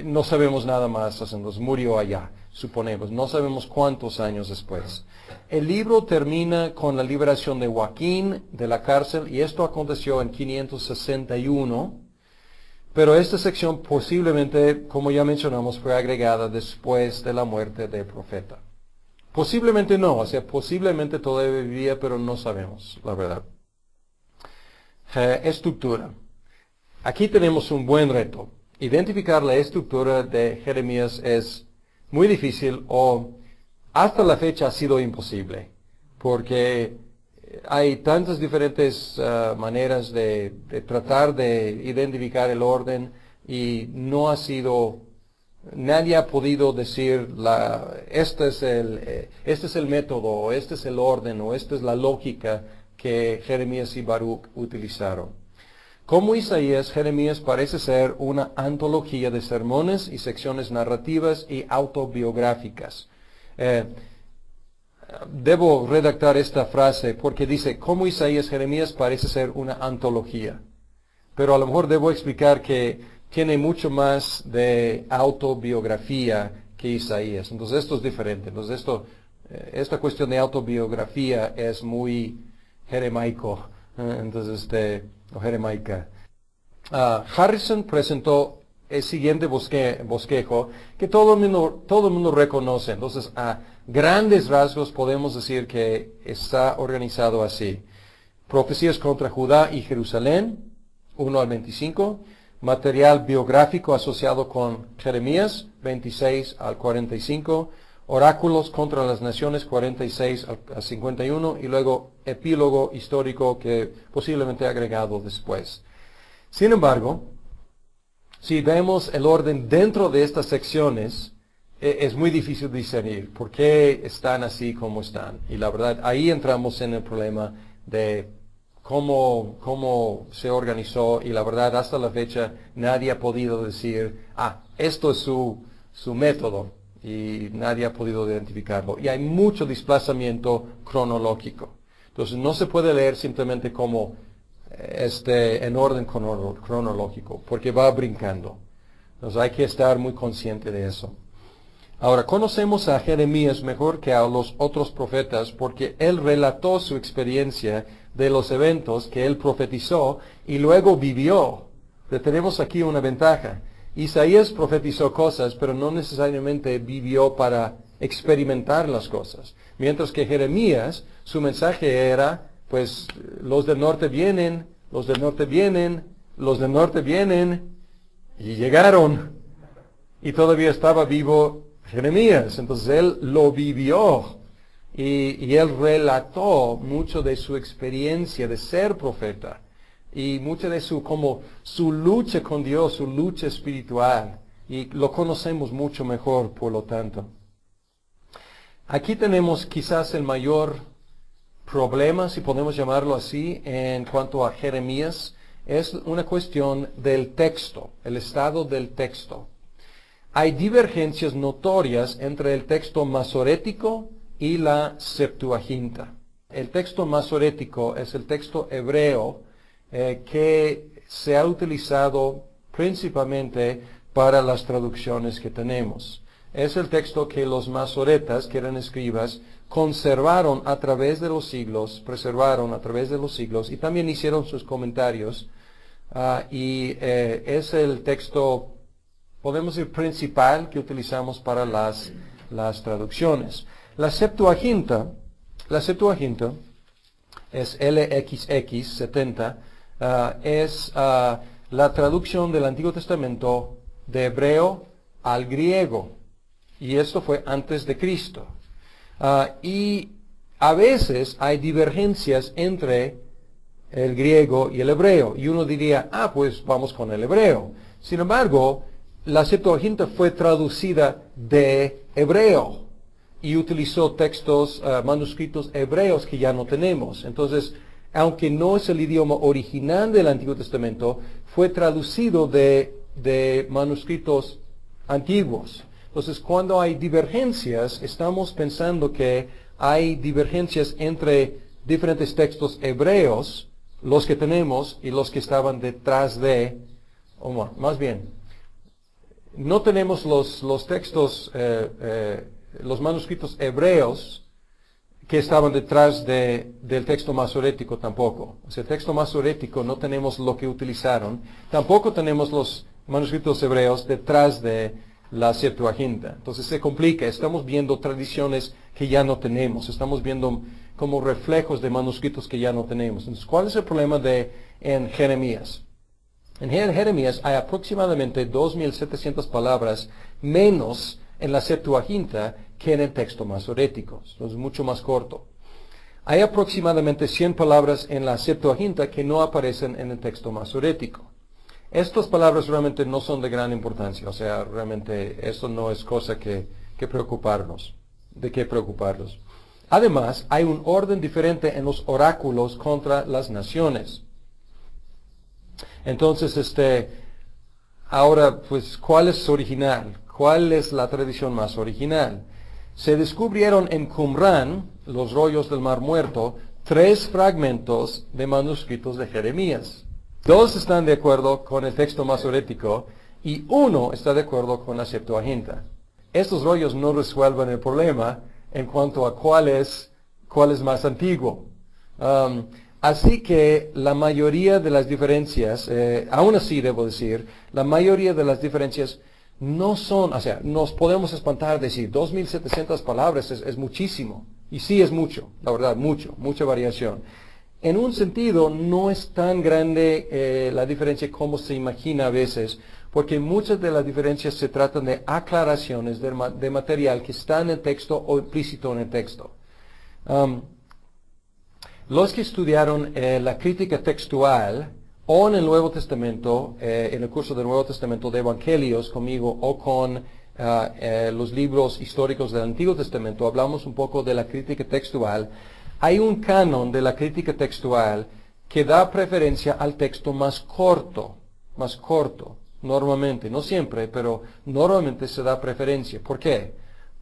no sabemos nada más. Entonces murió allá, suponemos. No sabemos cuántos años después. El libro termina con la liberación de Joaquín de la cárcel y esto aconteció en 561. Pero esta sección posiblemente, como ya mencionamos, fue agregada después de la muerte del profeta. Posiblemente no, o sea, posiblemente todavía vivía, pero no sabemos, la verdad. Estructura. Aquí tenemos un buen reto. Identificar la estructura de Jeremías es muy difícil o hasta la fecha ha sido imposible, porque hay tantas diferentes maneras de tratar de identificar el orden y no ha sido, nadie ha podido decir este es el método, o este es el orden, o esta es la lógica que Jeremías y Baruch utilizaron. Como Isaías, Jeremías parece ser una antología de sermones y secciones narrativas y autobiográficas. Debo redactar esta frase porque dice, como Isaías, Jeremías parece ser una antología. Pero a lo mejor debo explicar que tiene mucho más de autobiografía que Isaías. Entonces esto es diferente. Entonces esta cuestión de autobiografía es muy jeremaico. O jeremaica. Harrison presentó el siguiente bosquejo que todo el mundo reconoce. Entonces, a grandes rasgos podemos decir que está organizado así. Profecías contra Judá y Jerusalén, 1 al 25. Material biográfico asociado con Jeremías, 26 al 45. Oráculos contra las naciones, 46 al 51. Y luego epílogo histórico que posiblemente agregado después. Sin embargo, si vemos el orden dentro de estas secciones, es muy difícil discernir por qué están así como están. Y la verdad, ahí entramos en el problema de cómo se organizó. Y la verdad, hasta la fecha, nadie ha podido decir, esto es su método. Y nadie ha podido identificarlo. Y hay mucho desplazamiento cronológico. Entonces, no se puede leer simplemente como en orden cronológico, porque va brincando. Entonces hay que estar muy consciente de eso. Ahora, conocemos a Jeremías mejor que a los otros profetas porque él relató su experiencia de los eventos que él profetizó y luego vivió. Pero tenemos aquí una ventaja. Isaías profetizó cosas, pero no necesariamente vivió para experimentar las cosas. Mientras que Jeremías, su mensaje era, pues los del norte vienen, los del norte vienen, los del norte vienen, y llegaron. Y todavía estaba vivo Jeremías. Entonces él lo vivió. Y él relató mucho de su experiencia de ser profeta. Y mucho de su lucha con Dios, su lucha espiritual. Y lo conocemos mucho mejor, por lo tanto. Aquí tenemos quizás el mayor problema, si podemos llamarlo así, en cuanto a Jeremías, es una cuestión del texto, el estado del texto. Hay divergencias notorias entre el texto masorético y la Septuaginta. El texto masorético es el texto hebreo que se ha utilizado principalmente para las traducciones que tenemos. Es el texto que los masoretas, que eran escribas, conservaron a través de los siglos, preservaron a través de los siglos y también hicieron sus comentarios. Es el texto, podemos decir, principal que utilizamos para las traducciones. La Septuaginta es LXX 70, es la traducción del Antiguo Testamento de hebreo al griego. Y esto fue antes de Cristo. Y a veces hay divergencias entre el griego y el hebreo. Y uno diría, pues vamos con el hebreo. Sin embargo, la Septuaginta fue traducida de hebreo y utilizó textos, manuscritos hebreos que ya no tenemos. Entonces, aunque no es el idioma original del Antiguo Testamento, fue traducido de manuscritos antiguos. Entonces, cuando hay divergencias, estamos pensando que hay divergencias entre diferentes textos hebreos, los que tenemos y los que estaban detrás de, o más bien, no tenemos los textos, los manuscritos hebreos que estaban detrás del texto masorético tampoco. O sea, el texto masorético no tenemos lo que utilizaron, tampoco tenemos los manuscritos hebreos detrás de la Septuaginta. Entonces se complica, estamos viendo tradiciones que ya no tenemos, estamos viendo como reflejos de manuscritos que ya no tenemos. Entonces, ¿cuál es el problema en Jeremías? En Jeremías hay aproximadamente 2,700 palabras menos en la Septuaginta que en el texto masorético. Es mucho más corto. Hay aproximadamente 100 palabras en la Septuaginta que no aparecen en el texto masorético. Estas palabras realmente no son de gran importancia, o sea, realmente esto no es cosa de qué preocuparnos. Además, hay un orden diferente en los oráculos contra las naciones. Entonces, ahora, pues, ¿cuál es original? ¿Cuál es la tradición más original? Se descubrieron en Qumran, los rollos del Mar Muerto, 3 fragmentos de manuscritos de Jeremías. 2 están de acuerdo con el texto masorético y 1 está de acuerdo con la Septuaginta. Estos rollos no resuelven el problema en cuanto a cuál es más antiguo. Así que la mayoría de las diferencias, aún así debo decir, la mayoría de las diferencias no son, o sea, nos podemos espantar decir 2,700 palabras es muchísimo. Y sí es mucho, la verdad, mucha variación. En un sentido, no es tan grande la diferencia como se imagina a veces, porque muchas de las diferencias se tratan de aclaraciones de material que está en el texto o implícito en el texto. Los que estudiaron la crítica textual o en el Nuevo Testamento, en el curso del Nuevo Testamento de Evangelios conmigo o con los libros históricos del Antiguo Testamento, hablamos un poco de la crítica textual. Hay un canon de la crítica textual que da preferencia al texto más corto, normalmente, no siempre, pero normalmente se da preferencia. ¿Por qué?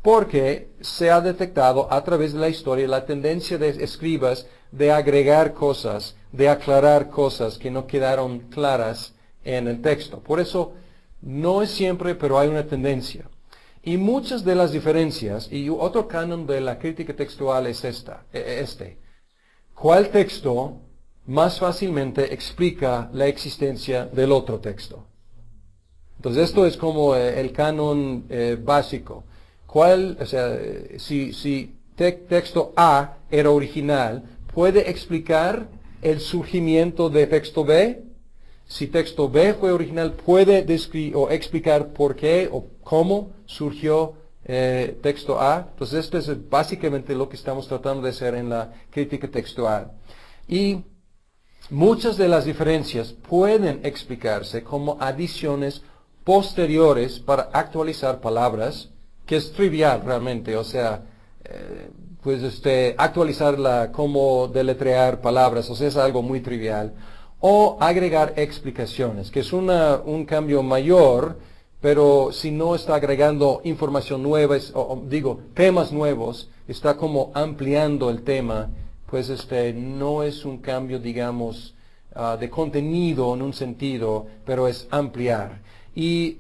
Porque se ha detectado a través de la historia la tendencia de escribas de agregar cosas, de aclarar cosas que no quedaron claras en el texto. Por eso, no es siempre, pero hay una tendencia. Y muchas de las diferencias, y otro canon de la crítica textual es ¿cuál texto más fácilmente explica la existencia del otro texto? Entonces esto es como el canon básico. Si texto A era original, ¿puede explicar el surgimiento de texto B? Si texto B fue original, ¿puede explicar por qué o cómo surgió texto A? Entonces esto es básicamente lo que estamos tratando de hacer en la crítica textual. Y muchas de las diferencias pueden explicarse como adiciones posteriores para actualizar palabras, que es trivial realmente, o sea, actualizarla como deletrear palabras, o sea, es algo muy trivial. o agregar explicaciones, que es un cambio mayor, pero si no está agregando información nueva, temas nuevos, está como ampliando el tema, pues no es un cambio, digamos, de contenido en un sentido, pero es ampliar. Y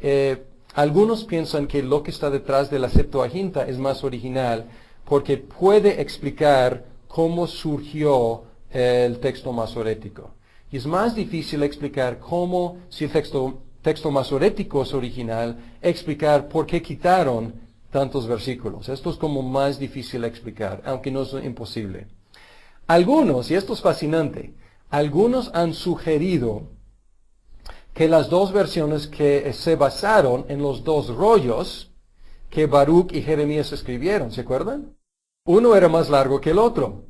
algunos piensan que lo que está detrás de la Septuaginta es más original, porque puede explicar cómo surgió el texto masorético. Y es más difícil explicar cómo, si el texto masorético es original, explicar por qué quitaron tantos versículos. Esto es como más difícil de explicar, aunque no es imposible. Algunos, y esto es fascinante, algunos han sugerido que las dos versiones que se basaron en los dos rollos que Baruch y Jeremías escribieron, ¿se acuerdan? Uno era más largo que el otro.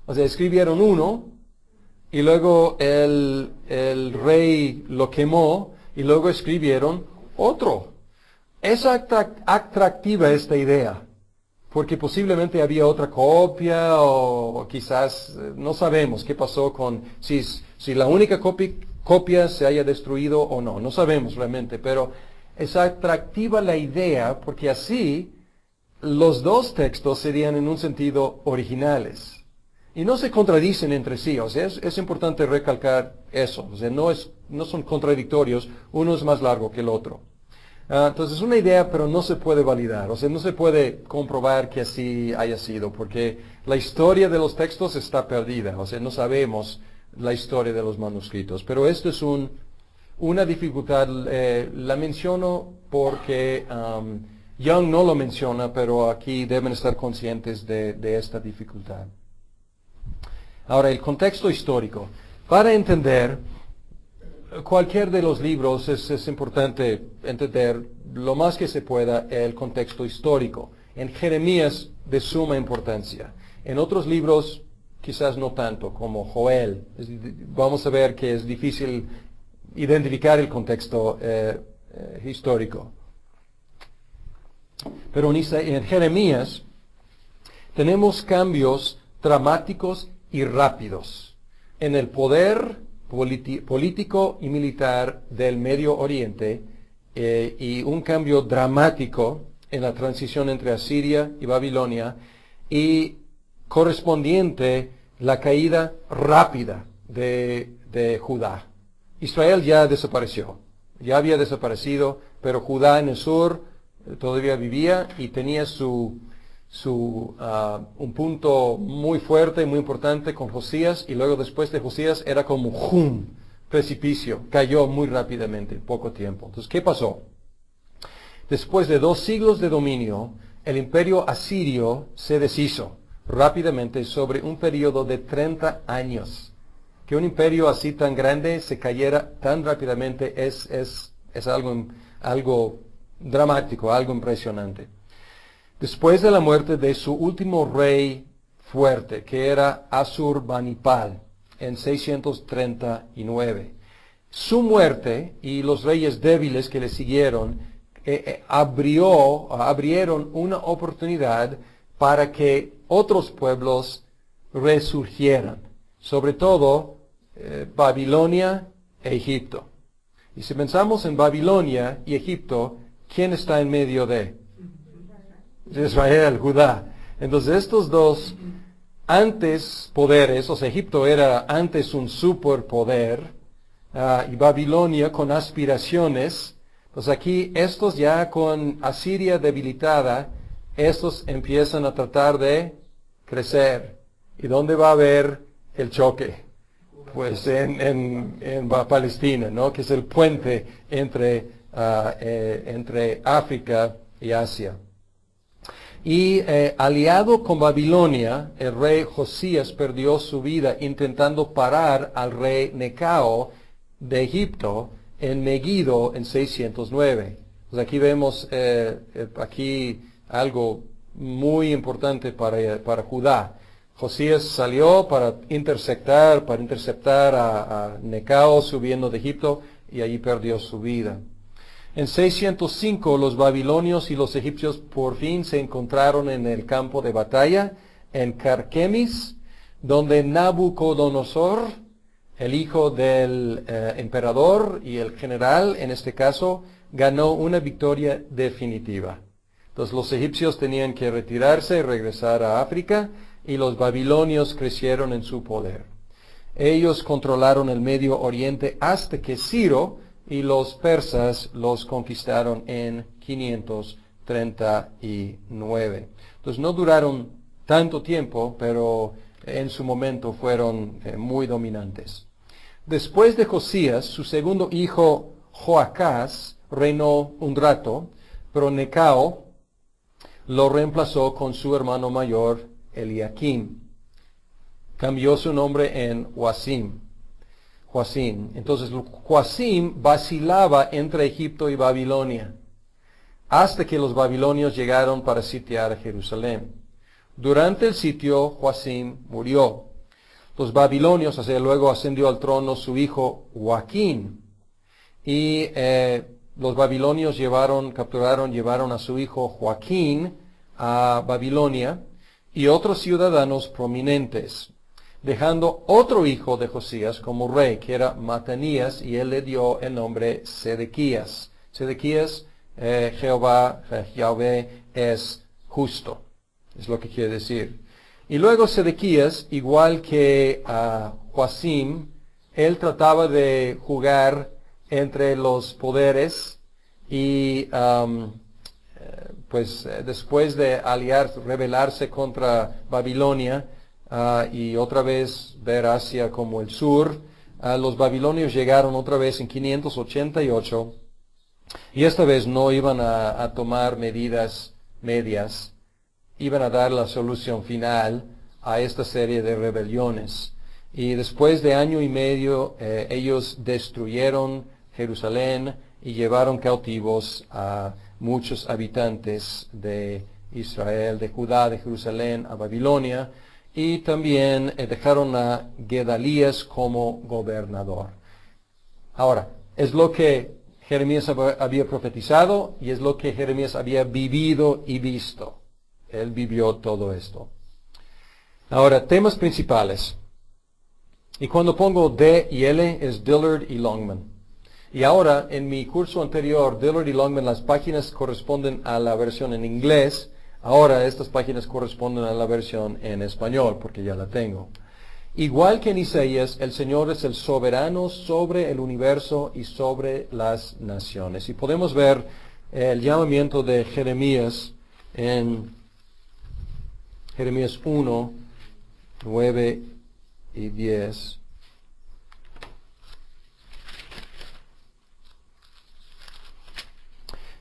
O sea, escribieron uno, y luego el rey lo quemó, y luego escribieron otro. Es atractiva esta idea, porque posiblemente había otra copia, o quizás, no sabemos qué pasó con, si la única copia se haya destruido o no, no sabemos realmente, pero es atractiva la idea, porque así los dos textos serían en un sentido originales. Y no se contradicen entre sí, o sea, es importante recalcar eso, o sea, no son contradictorios, uno es más largo que el otro. Entonces es una idea, pero no se puede validar, o sea, no se puede comprobar que así haya sido, porque la historia de los textos está perdida, o sea, no sabemos la historia de los manuscritos. Pero esto es una dificultad, la menciono porque Young no lo menciona, pero aquí deben estar conscientes de esta dificultad. Ahora, el contexto histórico. Para entender cualquier de los libros es importante entender lo más que se pueda el contexto histórico. En Jeremías, de suma importancia. En otros libros, quizás no tanto, como Joel. Vamos a ver que es difícil identificar el contexto histórico. Pero en Jeremías tenemos cambios dramáticos y rápidos en el poder político y militar del Medio Oriente, y un cambio dramático en la transición entre Asiria y Babilonia, y correspondiente la caída rápida de Judá. Israel ya desapareció, ya había desaparecido, pero Judá en el sur todavía vivía y tenía un punto muy fuerte, muy importante con Josías, y luego después de Josías era como precipicio, cayó muy rápidamente, en poco tiempo. Entonces, ¿qué pasó? Después de 2 siglos de dominio, el imperio asirio se deshizo rápidamente sobre un periodo de 30 años. Que un imperio así tan grande se cayera tan rápidamente es algo dramático, algo impresionante. Después de la muerte de su último rey fuerte, que era Asurbanipal, en 639. Su muerte y los reyes débiles que le siguieron abrieron una oportunidad para que otros pueblos resurgieran, sobre todo Babilonia e Egipto. Y si pensamos en Babilonia y Egipto, ¿quién está en medio de Israel, Judá? Entonces estos dos antes poderes, o sea, Egipto era antes un superpoder, y Babilonia con aspiraciones, pues aquí estos ya con Asiria debilitada, estos empiezan a tratar de crecer. ¿Y dónde va a haber el choque? Pues en Palestina, ¿no? Que es el puente entre África y Asia. Y aliado con Babilonia, el rey Josías perdió su vida intentando parar al rey Necao de Egipto en Megiddo en 609. Pues aquí vemos aquí algo muy importante para Judá. Josías salió para interceptar a Necao subiendo de Egipto, y allí perdió su vida. En 605 los babilonios y los egipcios por fin se encontraron en el campo de batalla en Carquemis, donde Nabucodonosor el hijo del emperador y el general, en este caso, ganó una victoria definitiva. Entonces los egipcios tenían que retirarse y regresar a África, y los babilonios crecieron en su poder. Ellos controlaron el Medio Oriente hasta que Ciro y los persas los conquistaron en 539. Entonces no duraron tanto tiempo, pero en su momento fueron muy dominantes. Después de Josías, su segundo hijo Joacás reinó un rato, pero Necao lo reemplazó con su hermano mayor Eliakim. Cambió su nombre en Joacim. Entonces Joacim vacilaba entre Egipto y Babilonia, hasta que los babilonios llegaron para sitiar a Jerusalén. Durante el sitio, Joacim murió. Los babilonios, luego ascendió al trono su hijo Joaquín, y los babilonios llevaron a su hijo Joaquín a Babilonia y otros ciudadanos prominentes, dejando otro hijo de Josías como rey, que era Matanías, y él le dio el nombre Sedequías. Sedequías, Yahvé es justo, es lo que quiere decir. Y luego Sedequías, igual que Joacim, él trataba de jugar entre los poderes, y después de rebelarse contra Babilonia, y otra vez ver Asia como el sur, los babilonios llegaron otra vez en 588, y esta vez no iban a tomar medidas medias, iban a dar la solución final a esta serie de rebeliones. Y después de año y medio, ellos destruyeron Jerusalén y llevaron cautivos a muchos habitantes de Israel, de Judá, de Jerusalén, a Babilonia, y también dejaron a Gedalías como gobernador. Ahora, es lo que Jeremías había profetizado, y es lo que Jeremías había vivido y visto. Él vivió todo esto. Ahora, temas principales. Y cuando pongo D y L es Dillard y Longman. Y ahora, en mi curso anterior, Dillard y Longman, las páginas corresponden a la versión en inglés. Ahora estas páginas corresponden a la versión en español, porque ya la tengo. Igual que en Isaías, el Señor es el soberano sobre el universo y sobre las naciones. Y podemos ver el llamamiento de Jeremías en Jeremías 1, 9 y 10.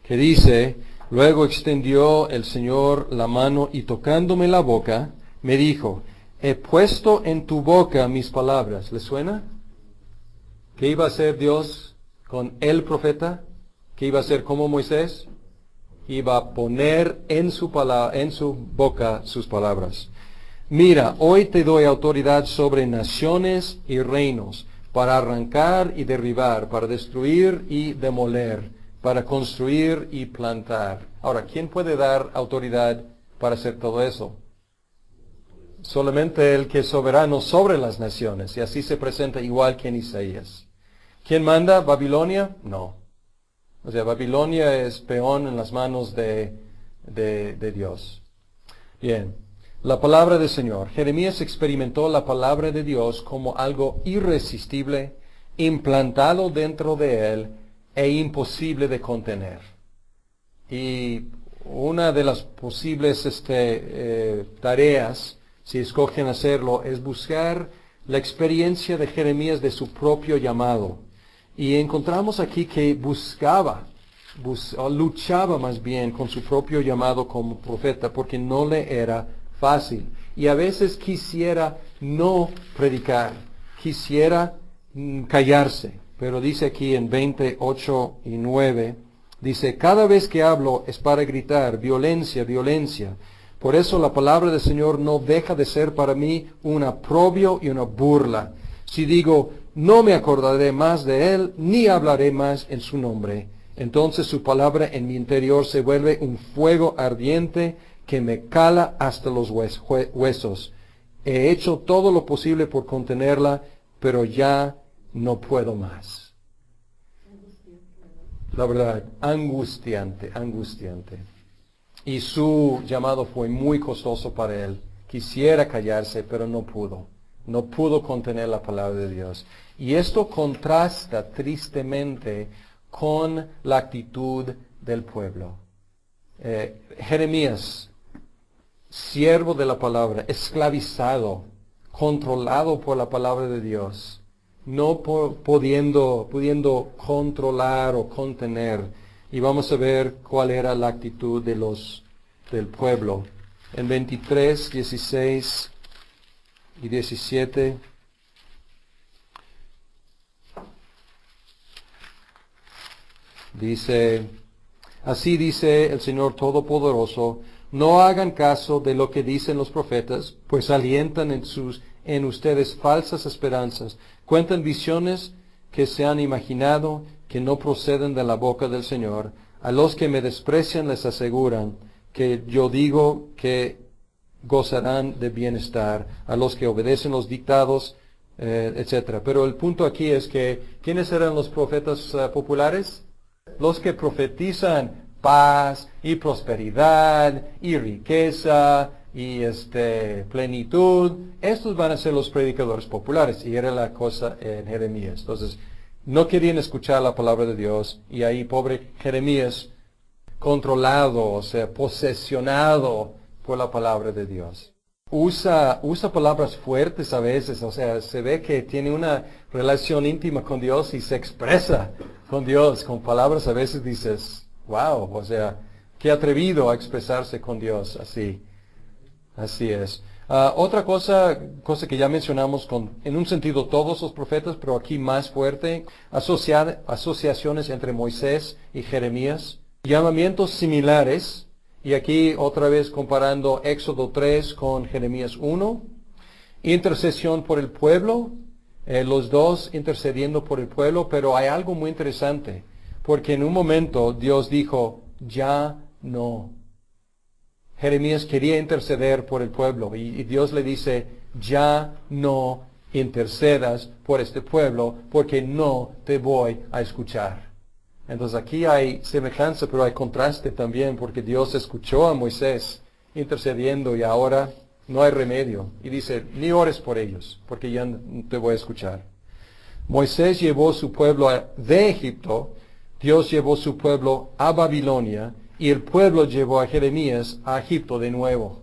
Que dice: luego extendió el Señor la mano y tocándome la boca, me dijo: he puesto en tu boca mis palabras. ¿Le suena? ¿Qué iba a hacer Dios con el profeta? ¿Qué iba a hacer como Moisés? Iba a poner en su boca sus palabras. Mira, hoy te doy autoridad sobre naciones y reinos, para arrancar y derribar, para destruir y demoler, para construir y plantar. Ahora, ¿quién puede dar autoridad para hacer todo eso? Solamente el que es soberano sobre las naciones, y así se presenta igual que en Isaías. ¿Quién manda? ¿Babilonia? No. Babilonia es peón en las manos de Dios. Bien, la palabra del Señor. Jeremías experimentó la palabra de Dios como algo irresistible, implantado dentro de él e imposible de contener. Y una de las posibles tareas, si escogen hacerlo, es buscar la experiencia de Jeremías de su propio llamado. Y encontramos aquí que luchaba más bien con su propio llamado como profeta, porque no le era fácil. Y a veces quisiera no predicar, quisiera callarse. Pero dice aquí en 28 y 9, dice: cada vez que hablo es para gritar, violencia, violencia. Por eso la palabra del Señor no deja de ser para mí un aprobio y una burla. Si digo, no me acordaré más de él, ni hablaré más en su nombre, entonces su palabra en mi interior se vuelve un fuego ardiente que me cala hasta los huesos. He hecho todo lo posible por contenerla, pero ya no puedo más. La verdad, angustiante, angustiante. Y su llamado fue muy costoso para él. Quisiera callarse, pero no pudo. No pudo contener la palabra de Dios. Y esto contrasta tristemente con la actitud del pueblo. Jeremías, siervo de la palabra, esclavizado, controlado por la palabra de Dios, no pudiendo controlar o contener. Y vamos a ver cuál era la actitud del pueblo. En 23, 16 y 17. Dice, así dice el Señor Todopoderoso, no hagan caso de lo que dicen los profetas, pues alientan en ustedes falsas esperanzas, cuentan visiones que se han imaginado, que no proceden de la boca del Señor. A los que me desprecian les aseguran que yo digo que gozarán de bienestar, a los que obedecen los dictados, etc. Pero el punto aquí es que, ¿quiénes eran los profetas populares? Los que profetizan paz y prosperidad y riqueza y plenitud. Estos van a ser los predicadores populares, y era la cosa en Jeremías. Entonces, no querían escuchar la palabra de Dios, y ahí pobre Jeremías, controlado, o sea, posesionado por la palabra de Dios. Usa palabras fuertes a veces, o sea, se ve que tiene una relación íntima con Dios y se expresa con Dios con palabras. A veces dices, wow, o sea, qué atrevido a expresarse con Dios así. Así es. Otra cosa que ya mencionamos en un sentido todos los profetas, pero aquí más fuerte, asociaciones entre Moisés y Jeremías, llamamientos similares. Y aquí otra vez comparando Éxodo 3 con Jeremías 1. Intercesión por el pueblo, los dos intercediendo por el pueblo, pero hay algo muy interesante, porque en un momento Dios dijo, ya no. Jeremías quería interceder por el pueblo, y Dios le dice, ya no intercedas por este pueblo, porque no te voy a escuchar. Entonces aquí hay semejanza, pero hay contraste también, porque Dios escuchó a Moisés intercediendo y ahora no hay remedio. Y dice, ni ores por ellos, porque ya no te voy a escuchar. Moisés llevó su pueblo de Egipto, Dios llevó su pueblo a Babilonia, y el pueblo llevó a Jeremías a Egipto de nuevo.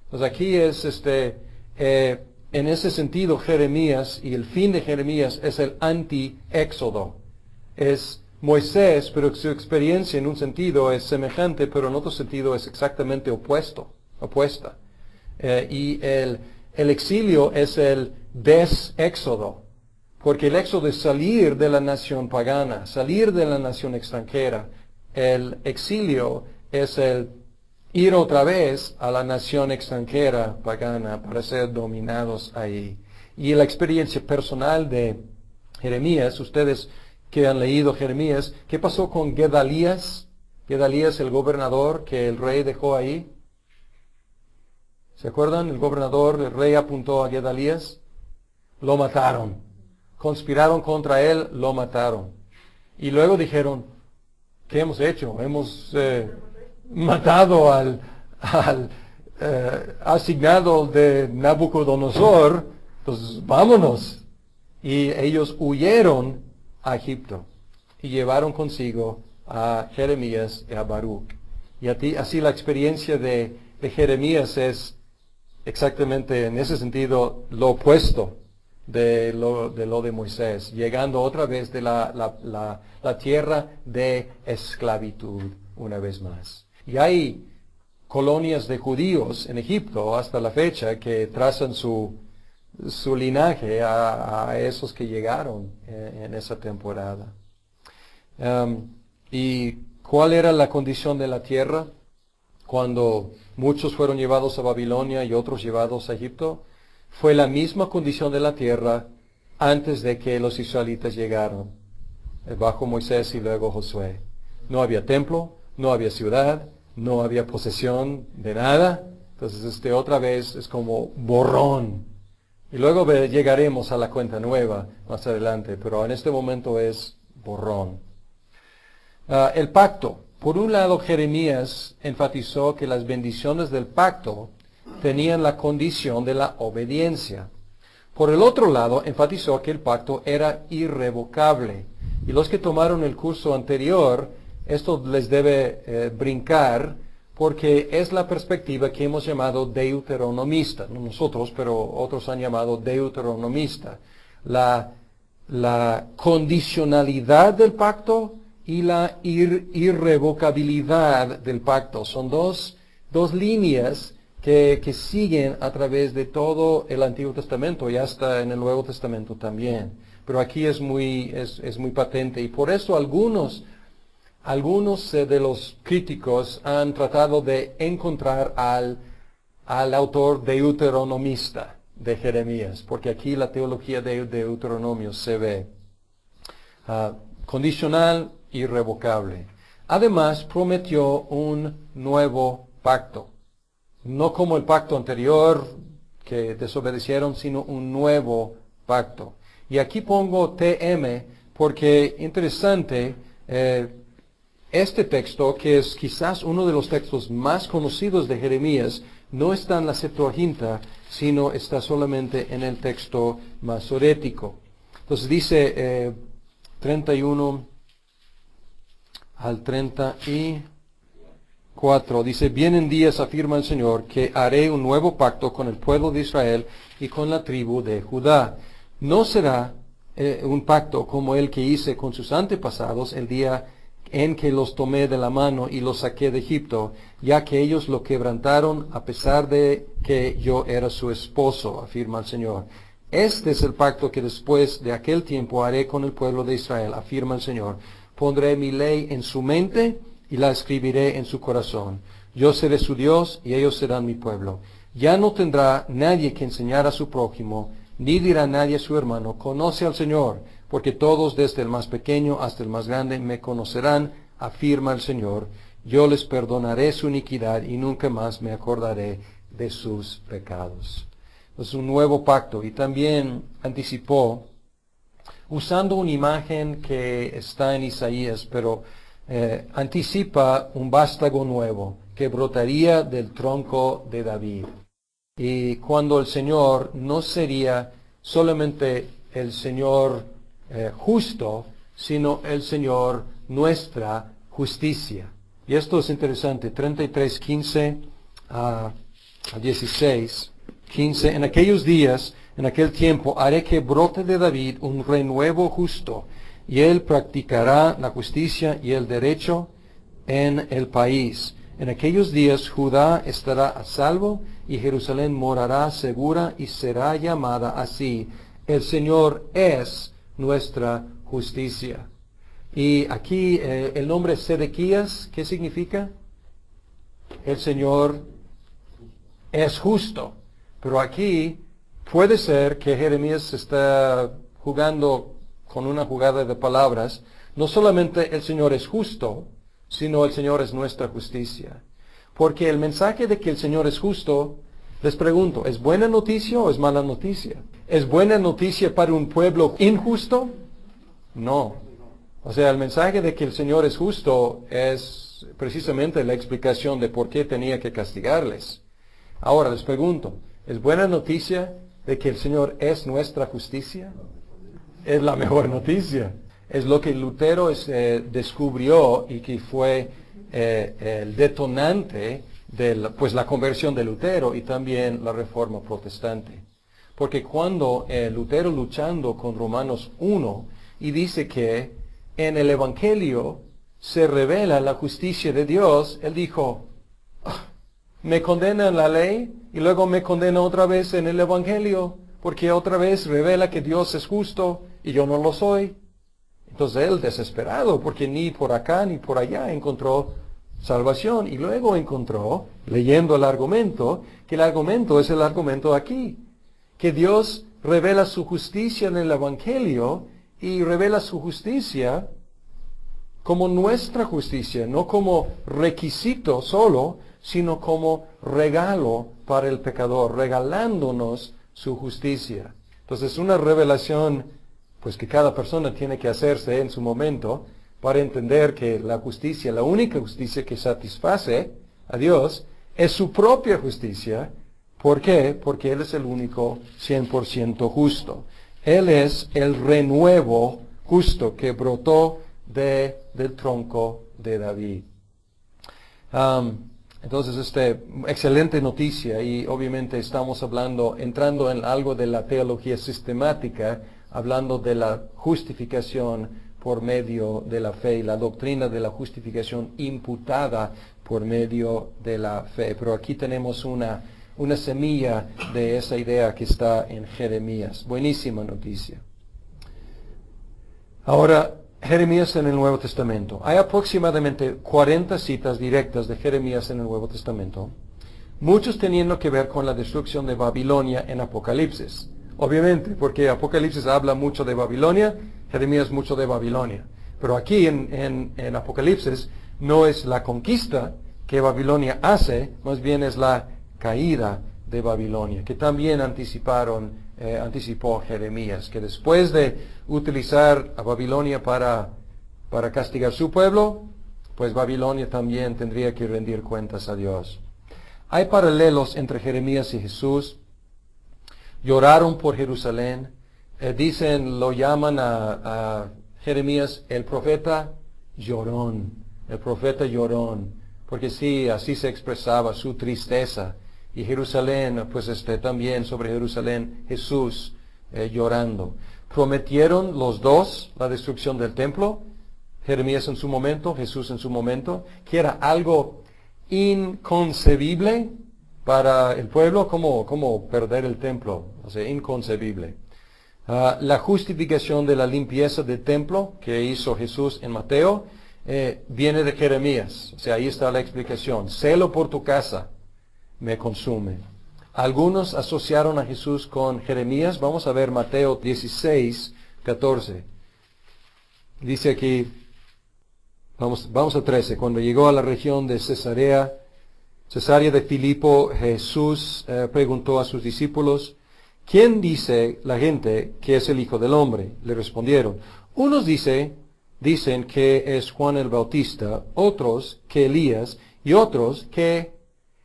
Entonces aquí es en ese sentido Jeremías, y el fin de Jeremías es el anti-éxodo. Es Moisés, pero su experiencia en un sentido es semejante, pero en otro sentido es exactamente opuesta. Y el exilio es el des-éxodo, porque el éxodo es salir de la nación pagana, salir de la nación extranjera. El exilio es el ir otra vez a la nación extranjera pagana para ser dominados ahí. Y la experiencia personal de Jeremías, ustedes que han leído Jeremías, ¿qué pasó con Gedalías? Gedalías, el gobernador que el rey dejó ahí. ¿Se acuerdan? El gobernador, el rey apuntó a Gedalías. Lo mataron. Conspiraron contra él, lo mataron. Y luego dijeron, ¿qué hemos hecho? Hemos matado al asignado de Nabucodonosor, pues vámonos. Y ellos huyeron a Egipto y llevaron consigo a Jeremías y a Baruch. Y así la experiencia de Jeremías es exactamente en ese sentido lo opuesto de lo de Moisés, llegando otra vez de la tierra de esclavitud una vez más. Y hay colonias de judíos en Egipto hasta la fecha que trazan su linaje a esos que llegaron en esa temporada. ¿Y cuál era la condición de la tierra cuando muchos fueron llevados a Babilonia y otros llevados a Egipto? Fue la misma condición de la tierra antes de que los israelitas llegaron, bajo Moisés y luego Josué. No había templo, no había ciudad, no había posesión de nada. Entonces otra vez es como borrón Y luego llegaremos a la cuenta nueva más adelante, pero en este momento es borrón. El pacto. Por un lado, Jeremías enfatizó que las bendiciones del pacto tenían la condición de la obediencia. Por el otro lado, enfatizó que el pacto era irrevocable. Y los que tomaron el curso anterior, esto les debe brincar, porque es la perspectiva que hemos llamado deuteronomista. No nosotros, pero otros han llamado deuteronomista. La condicionalidad del pacto y la irrevocabilidad del pacto. Son dos líneas que siguen a través de todo el Antiguo Testamento y hasta en el Nuevo Testamento también. Pero aquí es muy patente, y por eso algunos de los críticos han tratado de encontrar al autor deuteronomista de Jeremías, porque aquí la teología de Deuteronomio se ve condicional, irrevocable. Además, prometió un nuevo pacto. No como el pacto anterior que desobedecieron, sino un nuevo pacto. Y aquí pongo TM porque interesante, este texto, que es quizás uno de los textos más conocidos de Jeremías, no está en la Septuaginta, sino está solamente en el texto masorético. Entonces dice 31 al 34, dice: vienen días, afirma el Señor, que haré un nuevo pacto con el pueblo de Israel y con la tribu de Judá. No será un pacto como el que hice con sus antepasados el día en que los tomé de la mano y los saqué de Egipto, ya que ellos lo quebrantaron a pesar de que yo era su esposo, afirma el Señor. Este es el pacto que después de aquel tiempo haré con el pueblo de Israel, afirma el Señor. Pondré mi ley en su mente y la escribiré en su corazón. Yo seré su Dios y ellos serán mi pueblo. Ya no tendrá nadie que enseñar a su prójimo, ni dirá nadie a su hermano: conoce al Señor, porque todos, desde el más pequeño hasta el más grande, me conocerán, afirma el Señor. Yo les perdonaré su iniquidad y nunca más me acordaré de sus pecados. Es un nuevo pacto. Y también anticipó, usando una imagen que está en Isaías, pero anticipa un vástago nuevo que brotaría del tronco de David. Y cuando el Señor no sería solamente el Señor justo, sino el Señor nuestra justicia. Y esto es interesante, 33, 15 a 16. 15, en aquellos días, en aquel tiempo, haré que brote de David un renuevo justo, y él practicará la justicia y el derecho en el país. En aquellos días Judá estará a salvo, y Jerusalén morará segura y será llamada así: el Señor es nuestra justicia. Y aquí el nombre Sedequías, ¿qué significa? El Señor es justo. Pero aquí puede ser que Jeremías está jugando con una jugada de palabras. No solamente el Señor es justo, sino el Señor es nuestra justicia. Porque el mensaje de que el Señor es justo, les pregunto, ¿es buena noticia o es mala noticia? ¿Es buena noticia para un pueblo injusto? No. O sea, el mensaje de que el Señor es justo es precisamente la explicación de por qué tenía que castigarles. Ahora les pregunto, ¿es buena noticia de que el Señor es nuestra justicia? Es la mejor noticia. Es lo que Lutero descubrió y que fue el detonante de la conversión de Lutero y también la Reforma Protestante. Porque cuando Lutero, luchando con Romanos 1, y dice que en el Evangelio se revela la justicia de Dios, él dijo: me condena en la ley y luego me condena otra vez en el Evangelio, porque otra vez revela que Dios es justo y yo no lo soy. Entonces él, desesperado, porque ni por acá ni por allá encontró salvación, y luego encontró, leyendo el argumento, que el argumento es el argumento aquí, que Dios revela su justicia en el Evangelio y revela su justicia como nuestra justicia, no como requisito solo, sino como regalo para el pecador, regalándonos su justicia. Entonces, una revelación, pues que cada persona tiene que hacerse en su momento para entender que la justicia, la única justicia que satisface a Dios, es su propia justicia. ¿Por qué? Porque Él es el único 100% justo. Él es el renuevo justo que brotó del tronco de David. Entonces, excelente noticia, y obviamente estamos entrando en algo de la teología sistemática, hablando de la justificación por medio de la fe y la doctrina de la justificación imputada por medio de la fe. Pero aquí tenemos una semilla de esa idea que está en Jeremías. Buenísima noticia. Ahora, Jeremías en el Nuevo Testamento. Hay aproximadamente 40 citas directas de Jeremías en el Nuevo Testamento, muchos teniendo que ver con la destrucción de Babilonia en Apocalipsis. Obviamente, porque Apocalipsis habla mucho de Babilonia, Jeremías mucho de Babilonia. Pero aquí en Apocalipsis no es la conquista que Babilonia hace, más bien es la caída de Babilonia, que también anticipó Jeremías, que después de utilizar a Babilonia para castigar su pueblo, pues Babilonia también tendría que rendir cuentas a Dios. Hay paralelos entre Jeremías y Jesús. Lloraron por Jerusalén. Lo llaman a Jeremías el profeta llorón. El profeta llorón. Porque sí, así se expresaba su tristeza. Y Jerusalén, pues también sobre Jerusalén, Jesús llorando. Prometieron los dos la destrucción del templo. Jeremías en su momento, Jesús en su momento, que era algo inconcebible para el pueblo, como perder el templo, o sea, inconcebible. La justificación de la limpieza del templo que hizo Jesús en Mateo viene de Jeremías, o sea, ahí está la explicación. Celo por tu casa me consume. Algunos asociaron a Jesús con Jeremías. Vamos a ver Mateo 16, 14. Dice aquí, vamos a 13. Cuando llegó a la región de Cesarea de Filipo, Jesús preguntó a sus discípulos, ¿quién dice la gente que es el Hijo del Hombre? Le respondieron, unos dicen que es Juan el Bautista, otros que Elías, y otros que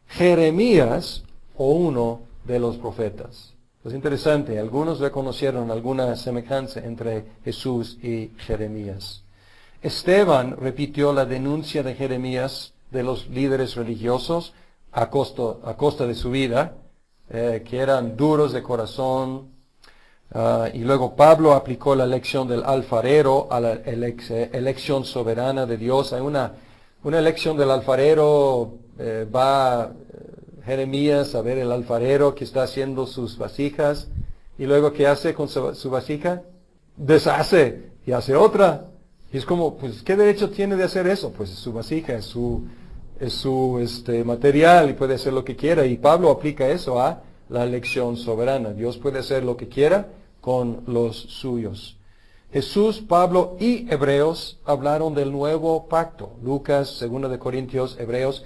Jeremías o uno de los profetas. Es interesante, algunos reconocieron alguna semejanza entre Jesús y Jeremías. Esteban repitió la denuncia de Jeremías de los líderes religiosos a costa de su vida, que eran duros de corazón. Y luego Pablo aplicó la lección del alfarero a la elección soberana de Dios. Hay una elección del alfarero, va Jeremías a ver el alfarero que está haciendo sus vasijas, y luego ¿qué hace con su vasija? Deshace y hace otra. Y es como, pues, ¿qué derecho tiene de hacer eso? Pues su vasija, es su material, y puede hacer lo que quiera. Y Pablo aplica eso a la elección soberana. Dios puede hacer lo que quiera con los suyos. Jesús, Pablo y Hebreos hablaron del nuevo pacto. Lucas, 2 de Corintios, Hebreos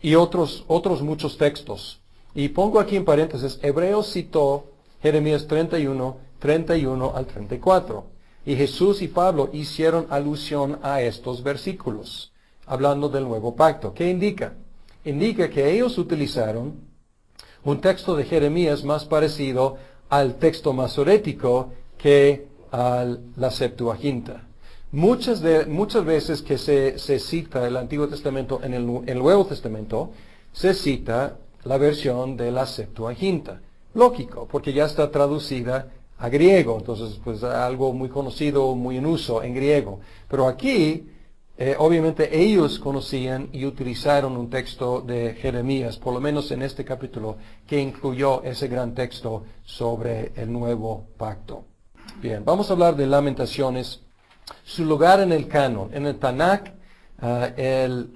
y otros muchos textos. Y pongo aquí en paréntesis, Hebreos citó Jeremías 31 al 34. Y Jesús y Pablo hicieron alusión a estos versículos, hablando del nuevo pacto. ¿Qué indica? Indica que ellos utilizaron un texto de Jeremías más parecido al texto masorético que a la Septuaginta. Muchas veces que se cita el Antiguo Testamento en el Nuevo Testamento, se cita la versión de la Septuaginta. Lógico, porque ya está traducida a griego, entonces pues algo muy conocido, muy en uso en griego. Pero aquí, obviamente ellos conocían y utilizaron un texto de Jeremías, por lo menos en este capítulo, que incluyó ese gran texto sobre el nuevo pacto. Bien, vamos a hablar de Lamentaciones. Su lugar en el canon, en el Tanakh, en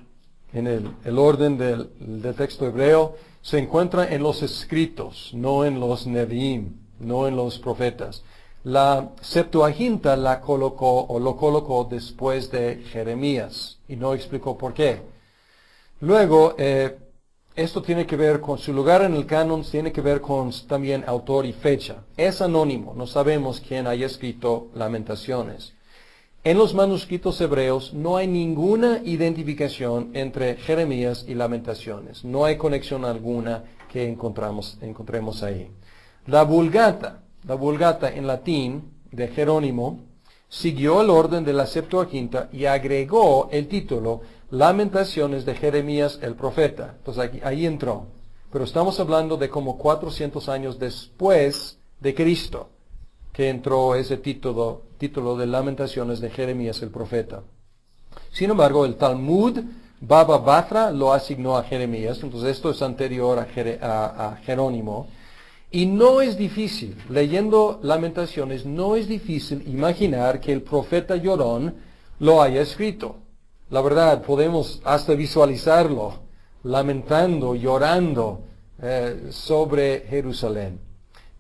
el orden del texto hebreo, se encuentra en los escritos, no en los Nevi'im, no en los profetas. La Septuaginta lo colocó después de Jeremías, y no explicó por qué. Luego, esto tiene que ver con su lugar en el canon, tiene que ver con también autor y fecha. Es anónimo, no sabemos quién haya escrito Lamentaciones. En los manuscritos hebreos no hay ninguna identificación entre Jeremías y Lamentaciones. No hay conexión alguna que encontremos ahí. La Vulgata en latín de Jerónimo siguió el orden de la Septuaginta y agregó el título Lamentaciones de Jeremías el profeta. Entonces ahí entró. Pero estamos hablando de como 400 años después de Cristo que entró ese título de Lamentaciones de Jeremías el profeta. Sin embargo, el Talmud Baba Batra lo asignó a Jeremías, entonces esto es anterior a Jerónimo. Y no es difícil, leyendo Lamentaciones, no es difícil imaginar que el profeta llorón lo haya escrito. La verdad, podemos hasta visualizarlo, lamentando, llorando sobre Jerusalén.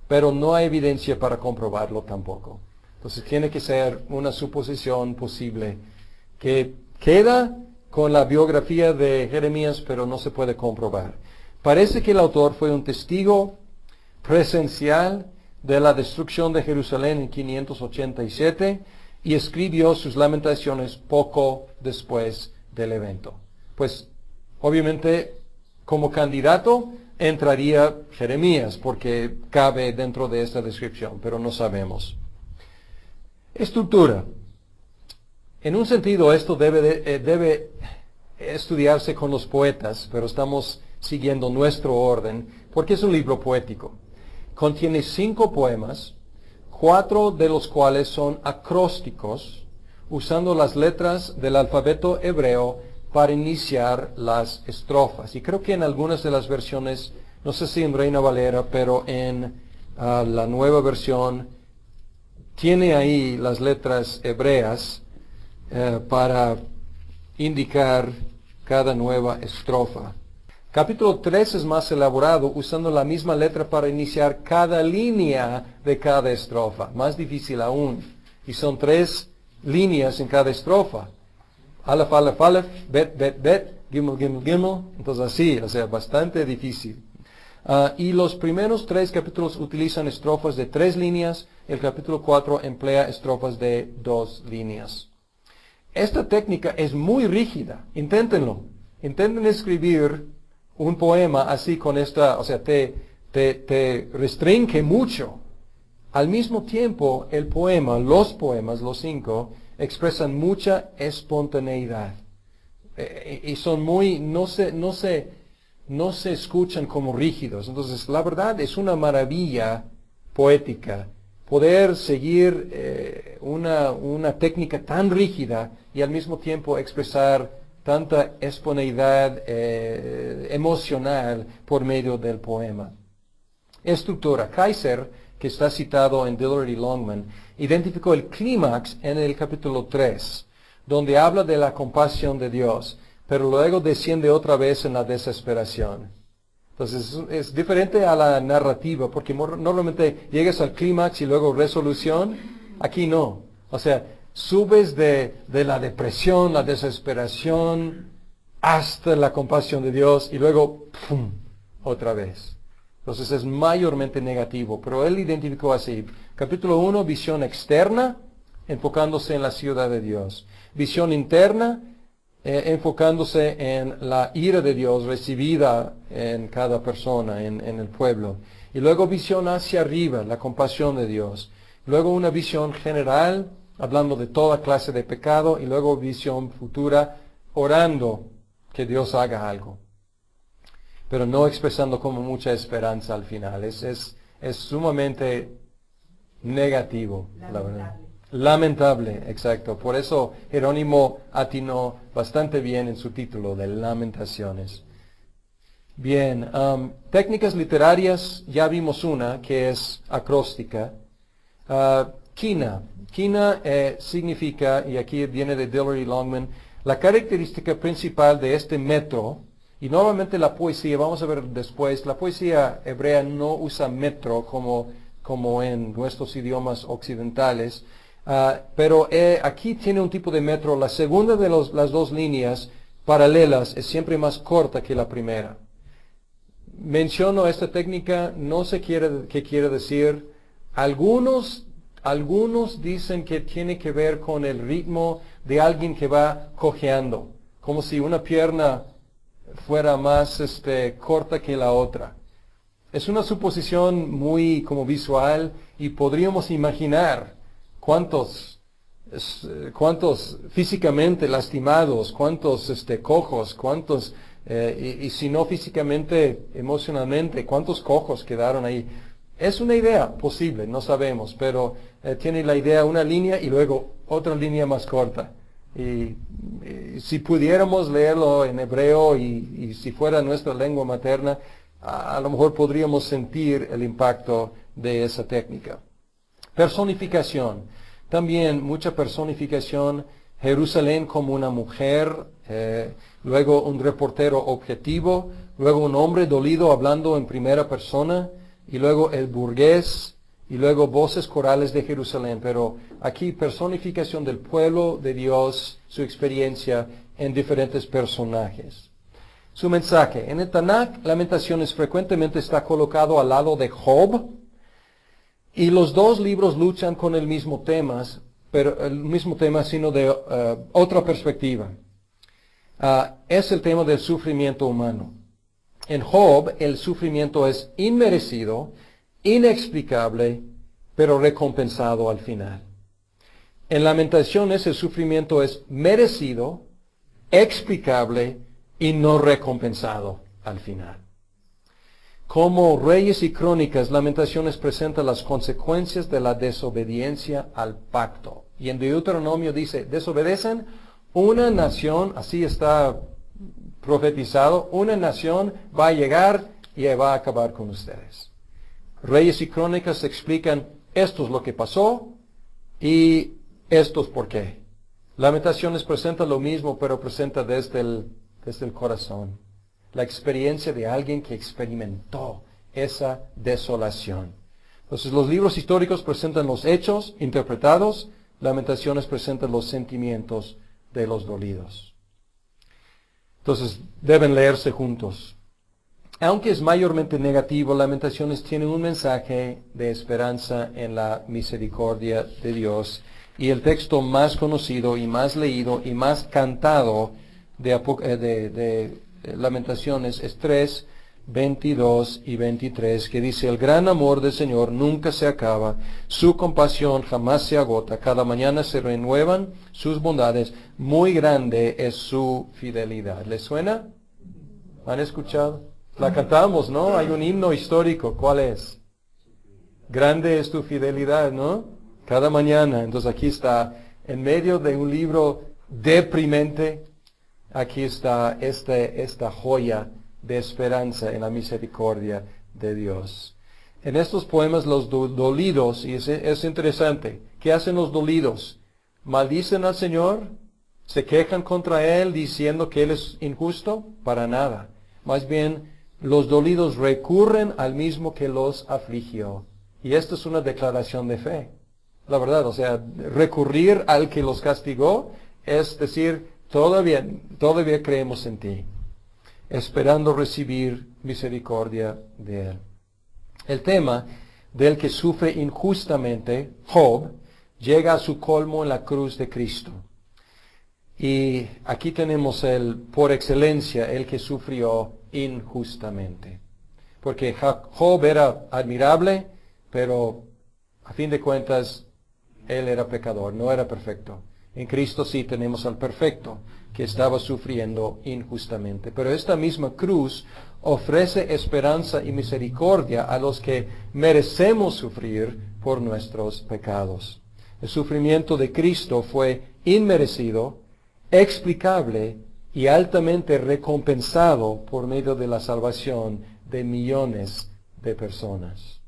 Pero no hay evidencia para comprobarlo tampoco. Entonces tiene que ser una suposición posible que queda con la biografía de Jeremías, pero no se puede comprobar. Parece que el autor fue un testigo presencial de la destrucción de Jerusalén en 587 y escribió sus lamentaciones poco después del evento. Pues obviamente como candidato entraría Jeremías porque cabe dentro de esta descripción, pero no sabemos. Estructura. En un sentido esto debe estudiarse con los poetas, pero estamos siguiendo nuestro orden porque es un libro poético. Contiene 5 poemas, 4 de los cuales son acrósticos, usando las letras del alfabeto hebreo para iniciar las estrofas. Y creo que en algunas de las versiones, no sé si en Reina Valera, pero en la nueva versión, tiene ahí las letras hebreas para indicar cada nueva estrofa. Capítulo 3 es más elaborado, usando la misma letra para iniciar cada línea de cada estrofa. Más difícil aún. Y son 3 líneas en cada estrofa. Aleph, Aleph, Aleph, Bet, Bet, Bet, Gimel, Gimel, Gimel. Entonces así, o sea, bastante difícil. Y los primeros 3 capítulos utilizan estrofas de 3 líneas. El capítulo 4 emplea estrofas de 2 líneas. Esta técnica es muy rígida. Inténtenlo. Intenten escribir un poema así con esta, o sea, te restringe mucho. Al mismo tiempo, el poema, los poemas, los 5, expresan mucha espontaneidad. Y son muy, no se escuchan como rígidos. Entonces, la verdad es una maravilla poética poder seguir una técnica tan rígida y al mismo tiempo expresar tanta espontaneidad emocional por medio del poema. Estructura. Kaiser, que está citado en Dillard y Longman, identificó el clímax en el capítulo 3, donde habla de la compasión de Dios, pero luego desciende otra vez en la desesperación. Entonces es diferente a la narrativa, porque normalmente llegas al clímax y luego resolución. Aquí no. O sea, subes de la depresión, la desesperación, hasta la compasión de Dios y luego, ¡pum!, otra vez. Entonces es mayormente negativo, pero él identificó así. Capítulo 1, visión externa, enfocándose en la ciudad de Dios. Visión interna, enfocándose en la ira de Dios recibida en cada persona, en el pueblo. Y luego visión hacia arriba, la compasión de Dios. Luego una visión general, hablando de toda clase de pecado, y luego visión futura, orando que Dios haga algo. Pero no expresando como mucha esperanza al final. Es sumamente negativo, la verdad. Lamentable, exacto. Por eso Jerónimo atinó bastante bien en su título de Lamentaciones. Bien, técnicas literarias, ya vimos una que es acróstica. Quina. Quina significa, y aquí viene de Dillard y Longman, la característica principal de este metro, y normalmente la poesía, vamos a ver después, la poesía hebrea no usa metro como en nuestros idiomas occidentales, pero aquí tiene un tipo de metro. La segunda de las 2 líneas paralelas es siempre más corta que la primera. menciono esta técnica, no sé qué quiere decir. Algunos dicen que tiene que ver con el ritmo de alguien que va cojeando, como si una pierna fuera más corta que la otra. Es una suposición muy como visual y podríamos imaginar cuántos físicamente lastimados, cuántos cojos, cuántos, y si no físicamente, emocionalmente, cuántos cojos quedaron ahí. Es una idea posible, no sabemos, pero tiene la idea una línea y luego otra línea más corta. Y si pudiéramos leerlo en hebreo y si fuera nuestra lengua materna, a lo mejor podríamos sentir el impacto de esa técnica. Personificación. También mucha personificación. Jerusalén como una mujer, luego un reportero objetivo, luego un hombre dolido hablando en primera persona, y luego el burgués, y luego voces corales de Jerusalén. Pero aquí personificación del pueblo de Dios, su experiencia en diferentes personajes. Su mensaje. En el Tanakh, Lamentaciones frecuentemente está colocado al lado de Job, y los dos libros luchan con el mismo tema, sino de otra perspectiva. Es el tema del sufrimiento humano. En Job, el sufrimiento es inmerecido, inexplicable, pero recompensado al final. En Lamentaciones, el sufrimiento es merecido, explicable y no recompensado al final. Como Reyes y Crónicas, Lamentaciones presenta las consecuencias de la desobediencia al pacto. Y en Deuteronomio dice, desobedecen una nación, así está profetizado, una nación va a llegar y va a acabar con ustedes. Reyes y Crónicas explican, esto es lo que pasó y esto es por qué. Lamentaciones presenta lo mismo, pero presenta desde el corazón. La experiencia de alguien que experimentó esa desolación. Entonces los libros históricos presentan los hechos interpretados, Lamentaciones presentan los sentimientos de los dolidos. Entonces deben leerse juntos. Aunque es mayormente negativo, Lamentaciones tiene un mensaje de esperanza en la misericordia de Dios. Y el texto más conocido y más leído y más cantado de Lamentaciones es 3, 22 y 23, que dice, el gran amor del Señor nunca se acaba, su compasión jamás se agota, cada mañana se renuevan sus bondades, muy grande es su fidelidad. ¿Les suena? ¿Han escuchado? La cantamos, ¿no? Hay un himno histórico, ¿cuál es? Grande es tu fidelidad, ¿no? Cada mañana. Entonces aquí está, en medio de un libro deprimente, aquí está esta joya de esperanza en la misericordia de Dios. En estos poemas los dolidos, y es interesante, ¿qué hacen los dolidos? ¿Maldicen al Señor? ¿Se quejan contra Él diciendo que Él es injusto? Para nada. Más bien, los dolidos recurren al mismo que los afligió. Y esto es una declaración de fe. La verdad, o sea, recurrir al que los castigó es decir, todavía creemos en ti, esperando recibir misericordia de Él. El tema del que sufre injustamente, Job, llega a su colmo en la cruz de Cristo. Y aquí tenemos por excelencia, el que sufrió injustamente. Porque Job era admirable, pero a fin de cuentas, él era pecador, no era perfecto. En Cristo sí tenemos al perfecto, que estaba sufriendo injustamente. Pero esta misma cruz ofrece esperanza y misericordia a los que merecemos sufrir por nuestros pecados. El sufrimiento de Cristo fue inmerecido, explicable y altamente recompensado por medio de la salvación de millones de personas.